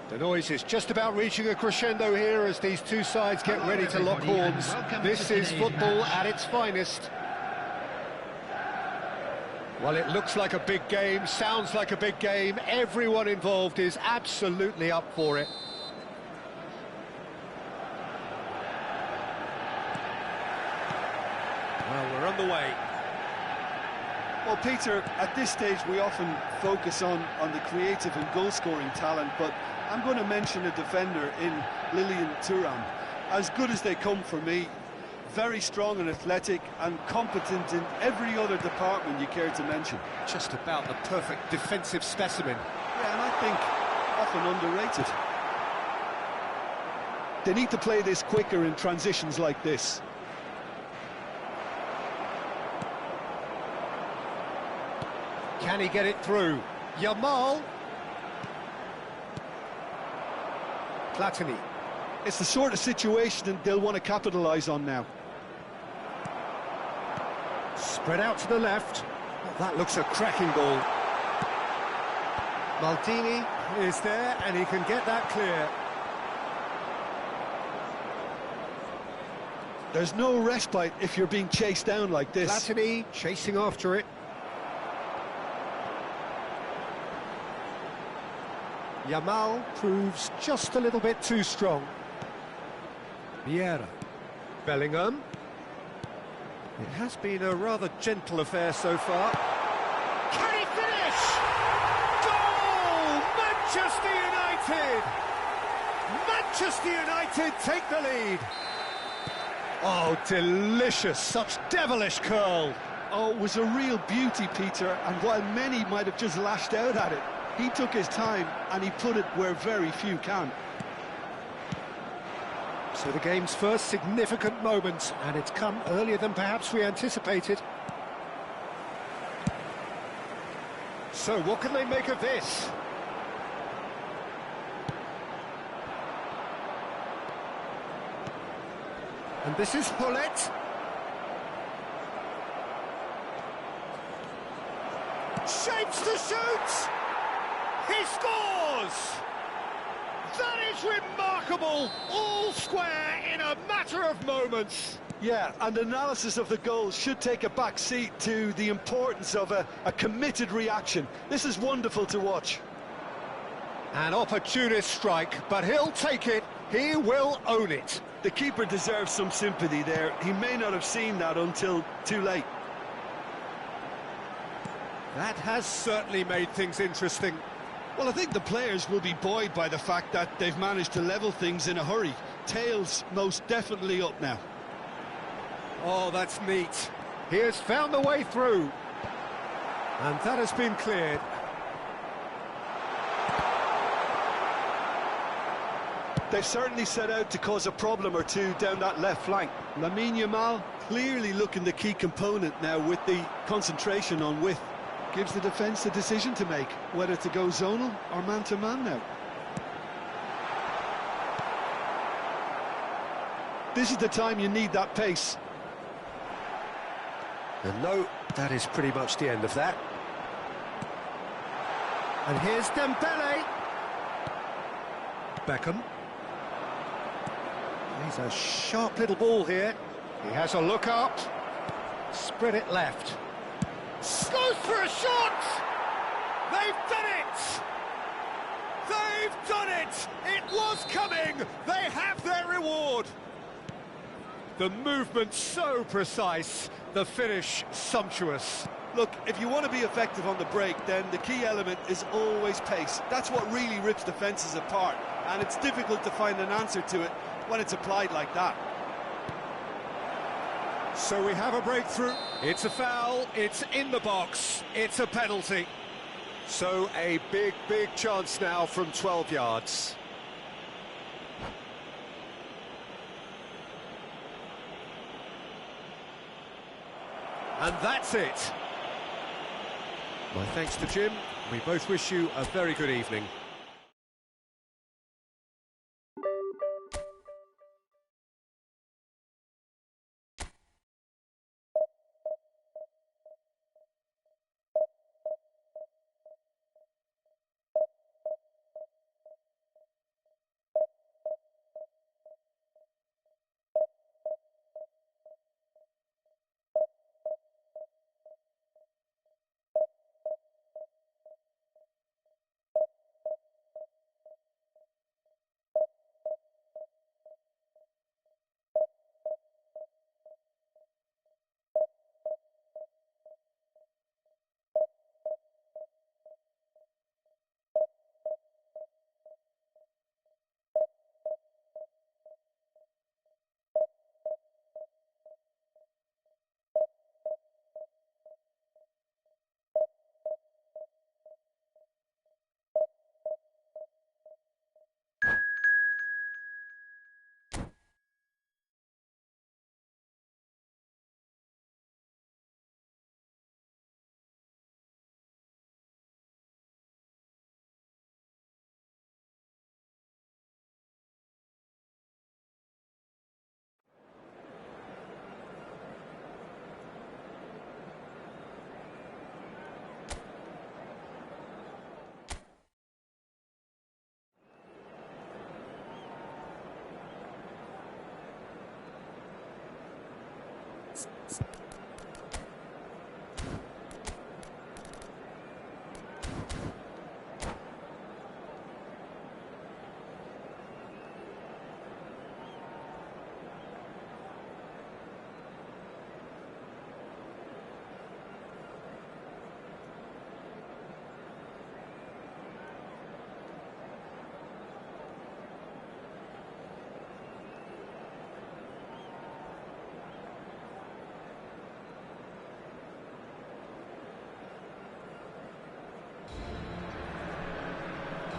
The noise is just about reaching a crescendo here as these two sides get ready to lock horns. This is football at its finest. Well, it looks like a big game, sounds like a big game. Everyone involved is absolutely up for it. Well, we're on the way. Well, Peter, at this stage we often focus on the creative and goal-scoring talent, but I'm going to mention a defender in Lilian Thuram. As good as they come for me, very strong and athletic and competent in every other department you care to mention. Just about the perfect defensive specimen. Yeah, and I think often underrated. They need to play this quicker in transitions like this. Can he get it through? Yamal. Platini. It's the sort of situation that they'll want to capitalise on now. Spread out to the left. Well, that looks a cracking ball. Maldini is there and he can get that clear. There's no respite if you're being chased down like this. Platini chasing after it. Yamal proves just a little bit too strong. Vieira. Bellingham. It has been a rather gentle affair so far. Can he finish? Goal! Manchester United! Manchester United take the lead. Oh, delicious, such devilish curl. Oh, it was a real beauty, Peter, and while many might have just lashed out at it, he took his time and he put it where very few can. So the game's first significant moment, and it's come earlier than perhaps we anticipated. So what can they make of this? And this is Hullet. Shapes to shoot! He scores! That is remarkable! All square in a matter of moments. Yeah, and analysis of the goal should take a back seat to the importance of a committed reaction. This is wonderful to watch. An opportunist strike, but he'll take it. He will own it. The keeper deserves some sympathy there. He may not have seen that until too late. That has certainly made things interesting. Well, I think the players will be buoyed by the fact that they've managed to level things in a hurry. Tails most definitely up now. Oh, that's neat. He has found the way through. And that has been cleared. They've certainly set out to cause a problem or two down that left flank. Lamine Yamal clearly looking the key component now with the concentration on width. Gives the defence a decision to make, whether to go zonal or man-to-man now. This is the time you need that pace. And no, that is pretty much the end of that. And here's Dembele. Beckham. He's a sharp little ball here. He has a look up. Spread it left. Goes for a shot! They've done it! They've done it! It was coming! They have their reward! The movement so precise, the finish sumptuous. Look, if you want to be effective on the break, then the key element is always pace. That's what really rips defences apart, and it's difficult to find an answer to it when it's applied like that. So we have a breakthrough. It's a foul, it's in the box, it's a penalty. So a big, big chance now from 12 yards. And that's it. My thanks to Jim. We both wish you a very good evening.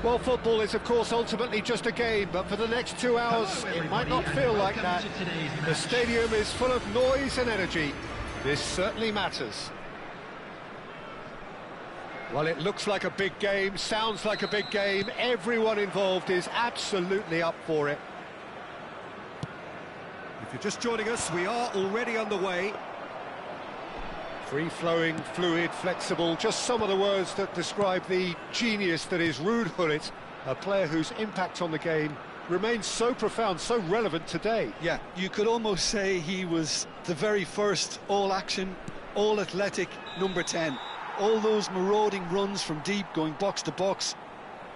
Well, football is, of course, ultimately just a game, but for the next 2 hours, Hello, it might everybody, not and feel like welcome that. to today's The match. stadium is full of noise and energy. This certainly matters. Well, it looks like a big game, sounds like a big game. Everyone involved is absolutely up for it. If you're just joining us, we are already underway. Free-flowing, fluid, flexible, just some of the words that describe the genius that is Ruud Gullit, a player whose impact on the game remains so profound, so relevant today. Yeah, you could almost say he was the very first all-action, all-athletic number 10. All those marauding runs from deep, going box to box,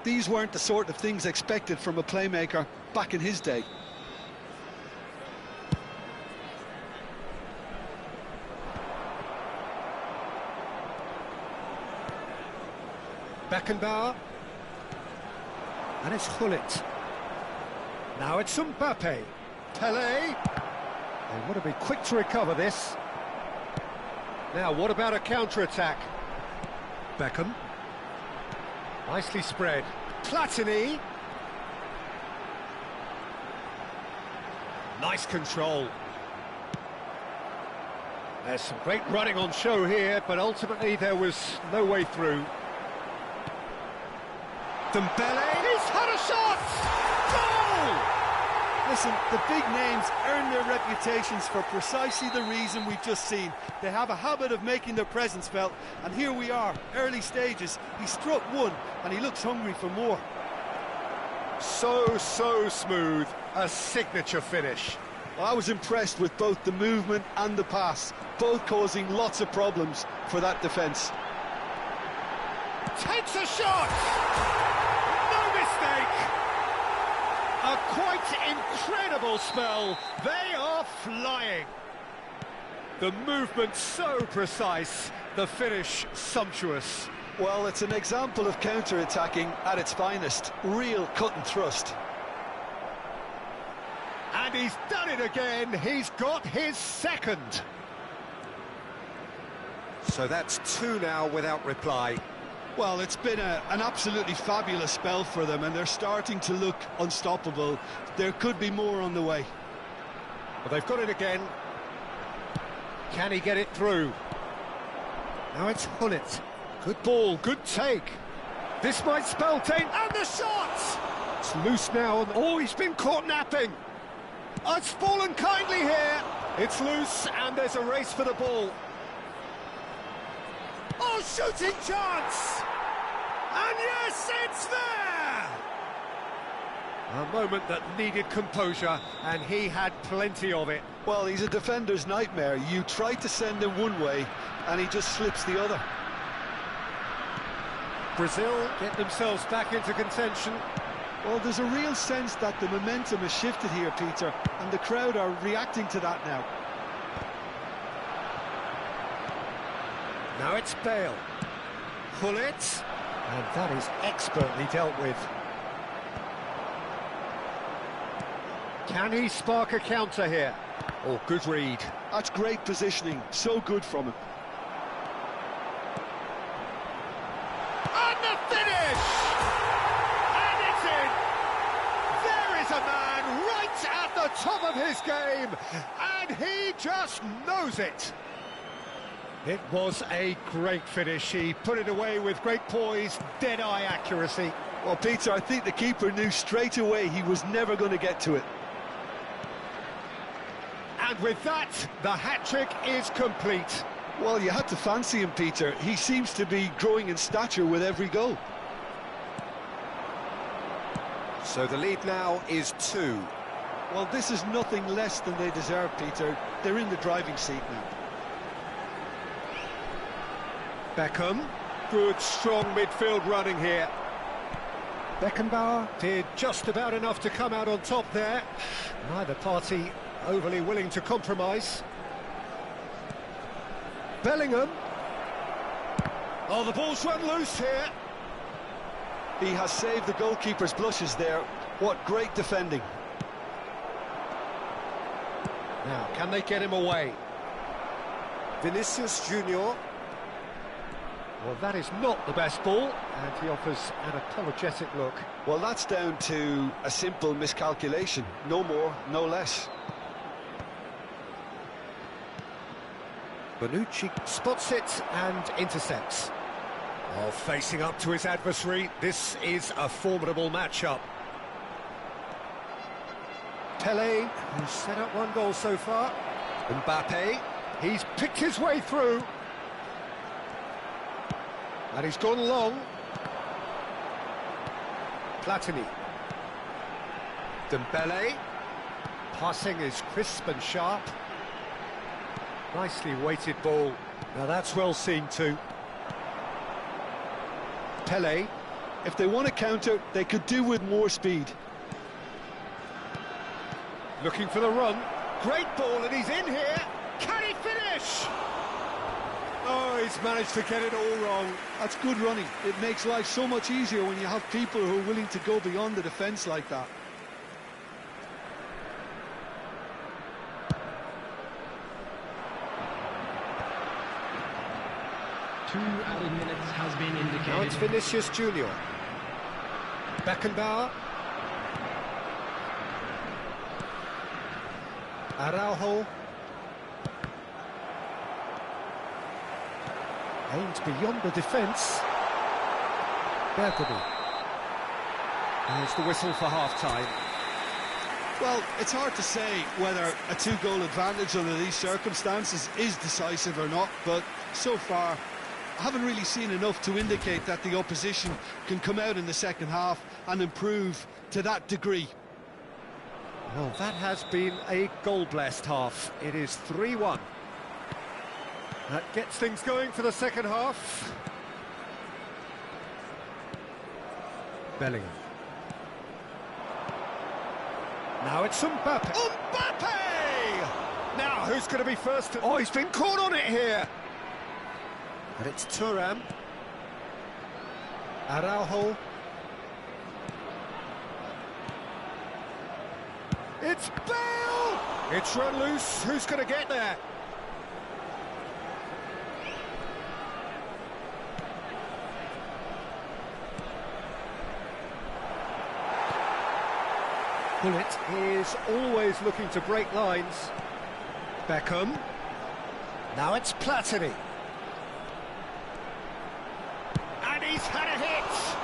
these weren't the sort of things expected from a playmaker back in his day. Beckenbauer. And it's Gullit. Now it's Mbappe. Pelé. They want to be quick to recover this. Now, what about a counter-attack? Beckham. Nicely spread. Platini. Nice control. There's some great running on show here, but ultimately there was no way through. Dembele, he's had a shot! Goal! Listen, the big names earn their reputations for precisely the reason we've just seen. They have a habit of making their presence felt, and here we are, early stages. He struck one, and he looks hungry for more. So smooth, a signature finish. Well, I was impressed with both the movement and the pass, both causing lots of problems for that defence. Takes a shot! No mistake! A quite incredible spell. They are flying. The movement so precise, the finish sumptuous. Well, it's an example of counter-attacking at its finest. Real cut and thrust. And he's done it again. He's got his second. So that's two now without reply. Well, it's been an absolutely fabulous spell for them, and they're starting to look unstoppable. There could be more on the way. Well, they've got it again. Can he get it through? Now it's Gullit. Good ball, good take. This might spell taint, and the shot! It's loose now, oh, he's been caught napping. Oh, it's fallen kindly here. It's loose, and there's a race for the ball. Oh, shooting chance! And yes, it's there! A moment that needed composure, and he had plenty of it. Well, he's a defender's nightmare. You try to send him one way, and he just slips the other. Brazil get themselves back into contention. Well, there's a real sense that the momentum has shifted here, Peter, and the crowd are reacting to that now. Now it's Bale. Gullit. And that is expertly dealt with. Can he spark a counter here? Oh, good read. That's great positioning, so good from him. And the finish! And it's in! There is a man right at the top of his game, and he just knows it. It was a great finish. He put it away with great poise, dead-eye accuracy. Well, Peter, I think the keeper knew straight away he was never going to get to it. And with that, the hat-trick is complete. Well, you had to fancy him, Peter. He seems to be growing in stature with every goal. So the lead now is 2. Well, this is nothing less than they deserve, Peter. They're in the driving seat now. Beckham. Good, strong midfield running here. Beckenbauer did just about enough to come out on top there. Neither party overly willing to compromise. Bellingham. Oh, the ball's run loose here. He has saved the goalkeeper's blushes there. What great defending. Now, can they get him away? Vinicius Junior. Well, that is not the best ball, and he offers an apologetic look. Well, that's down to a simple miscalculation. No more, no less. Bonucci spots it and intercepts. Oh, facing up to his adversary, this is a formidable matchup. Pele, who's set up one goal so far. Mbappe, he's picked his way through. And he's gone long. Platini. Dembele. Passing is crisp and sharp. Nicely weighted ball. Now that's well seen too. Pele. If they want to counter, they could do with more speed. Looking for the run. Great ball, and he's in here. Can he finish? Oh, he's managed to get it all wrong. That's good running. It makes life so much easier when you have people who are willing to go beyond the defence like that. Two added minutes has been indicated. Now it's Vinicius Junior. Beckenbauer. Araujo. Aimed beyond the defence. Bergamo. There's the whistle for half-time. Well, it's hard to say whether a two-goal advantage under these circumstances is decisive or not, but so far I haven't really seen enough to indicate that the opposition can come out in the second half and improve to that degree. Well, that has been a goal-blessed half. It is 3-1. That gets things going for the second half. Bellingham. Now it's Mbappe. Mbappe! Now, who's going to be first? Oh, he's been caught on it here. And it's Thuram. Araujo. It's Bale! It's run loose. Who's going to get there? Bullet is always looking to break lines. Beckham. Now it's Platini. And he's had a hit!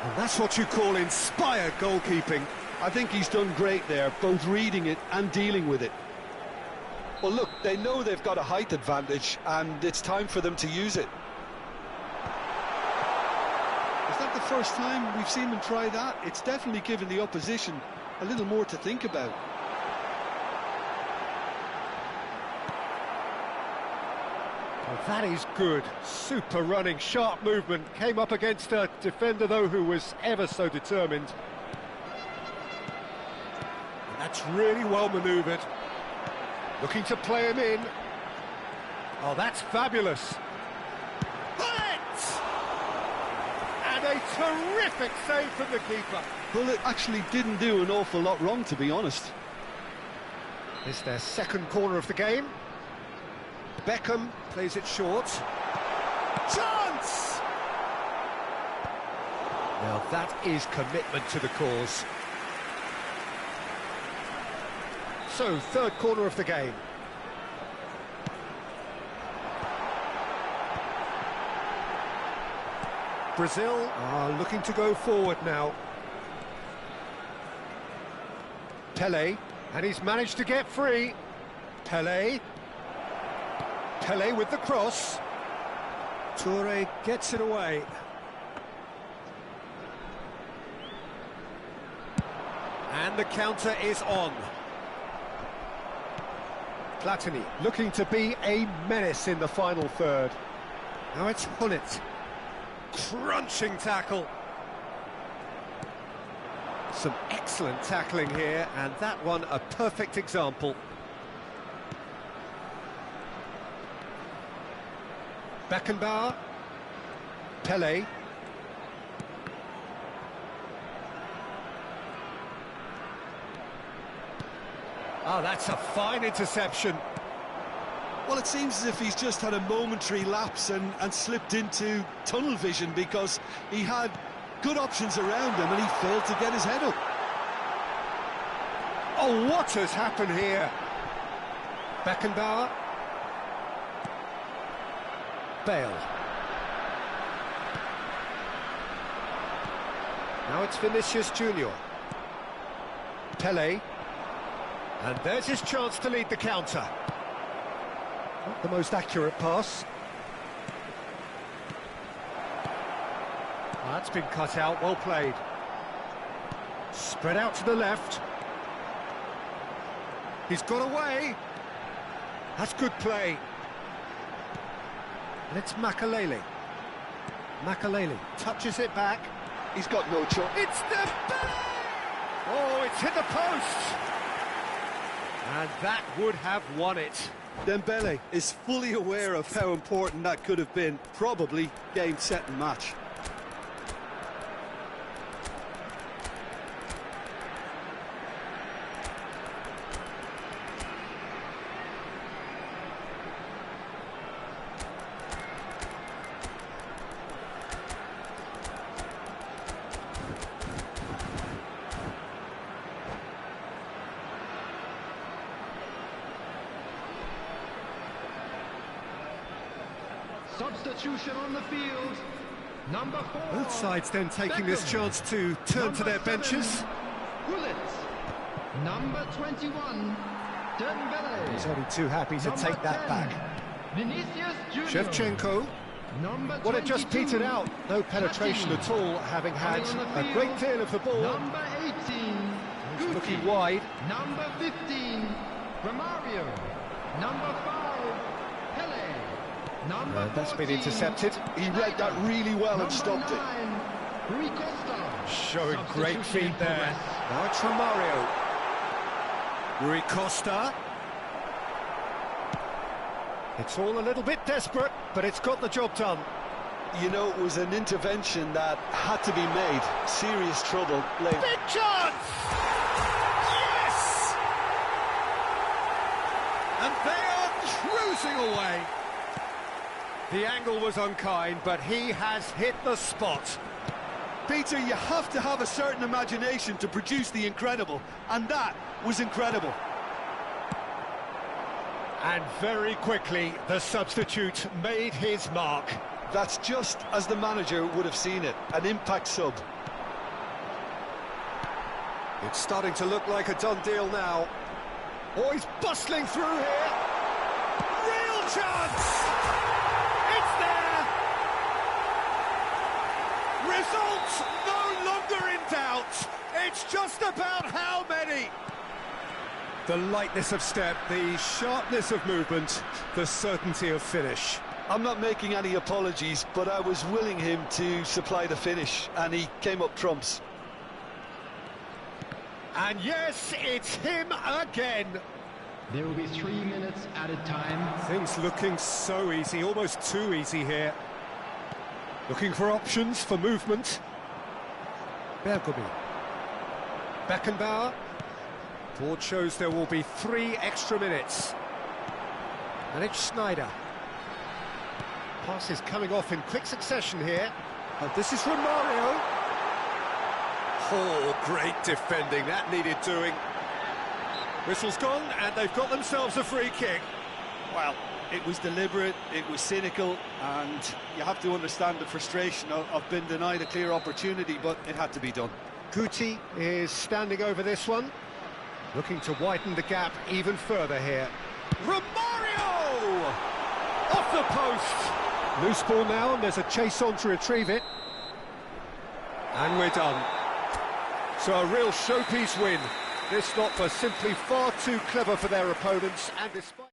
And that's what you call inspired goalkeeping. I think he's done great there, both reading it and dealing with it. Well, look, they know they've got a height advantage, and it's time for them to use it. Is that the first time we've seen them try that? It's definitely given the opposition a little more to think about. Well, that is good. Super running, sharp movement. Came up against a defender, though, who was ever so determined. And that's really well manoeuvred. Looking to play him in. Oh, that's fabulous. Bullet! And a terrific save from the keeper. Bullet actually didn't do an awful lot wrong, to be honest. It's their second corner of the game. Beckham plays it short. Chance! Now that is commitment to the cause. So, third corner of the game. Brazil are looking to go forward now. Pele, and he's managed to get free. Pele with the cross. Toure gets it away. And the counter is on. Platini looking to be a menace in the final third. Now it's Hunnit. Crunching tackle. Some excellent tackling here, and that one a perfect example. Beckenbauer. Pele. Oh, that's a fine interception. Well, it seems as if he's just had a momentary lapse and slipped into tunnel vision, because he had good options around him and he failed to get his head up. Oh, what has happened here? Beckenbauer. Bale. Now it's Vinicius Junior. Pele. And there's his chance to lead the counter. Not the most accurate pass. That's been cut out, well played. Spread out to the left. He's got away. That's good play. And it's Makalele. Makalele touches it back. He's got no choice. It's Dembele! Oh, it's hit the post! And that would have won it. Dembele is fully aware of how important that could have been. Probably game, set and match. Substitution on the field. Number 4. Both sides then taking this chance to turn to their benches. Gullit. Number 21. Dembele. He's only too happy to Number take that 10, back. Vinicius Junior. Shevchenko. Number Well, it just 22, petered out. No penetration Platini. at all, having had Coming on the a great field, deal of the ball. Number 18. He's Guti. looking wide. Number 15. Romario. Number 5. Pele. Number That's been 14, intercepted. He read that really well and stopped it. Rui Costa. Showing great Substitution feet in there. progress. Now it's Romario. Rui Costa. It's all a little bit desperate, but it's got the job done. You know, it was an intervention that had to be made. Serious trouble late. Big chance! Yes! And they are cruising away. The angle was unkind, but he has hit the spot. Peter, you have to have a certain imagination to produce the incredible, and that was incredible. And very quickly, the substitute made his mark. That's just as the manager would have seen it, an impact sub. It's starting to look like a done deal now. Oh, he's bustling through here. Real chance! It's there! Results no longer in doubt. It's just about how many. The lightness of step, the sharpness of movement, the certainty of finish. I'm not making any apologies, but I was willing him to supply the finish, and he came up trumps. And yes, it's him again. There will be 3 minutes added time. Things looking so easy, almost too easy here. Looking for options for movement. Bergomi. Beckenbauer. Board shows there will be 3 extra minutes. And it's Schneider. Passes coming off in quick succession here. And this is Romario. Oh, great defending. That needed doing. Whistle's gone, and they've got themselves a free kick. Well, it was deliberate, it was cynical, and you have to understand the frustration of being denied a clear opportunity, but it had to be done. Guti is standing over this one, looking to widen the gap even further here. Romario! Off the post! Loose ball now, and there's a chase on to retrieve it. And we're done. So a real showpiece win. This stop was simply far too clever for their opponents, and despite...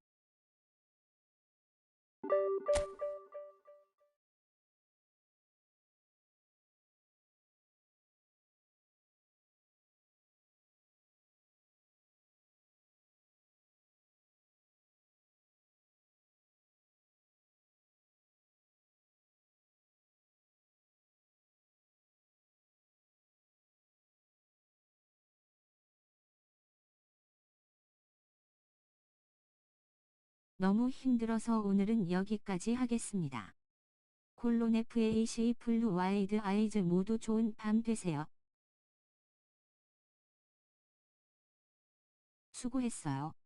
너무 힘들어서 오늘은 여기까지 하겠습니다. 콜론 FAC 블루 와이드 아이즈 모두 좋은 밤 되세요. 수고했어요.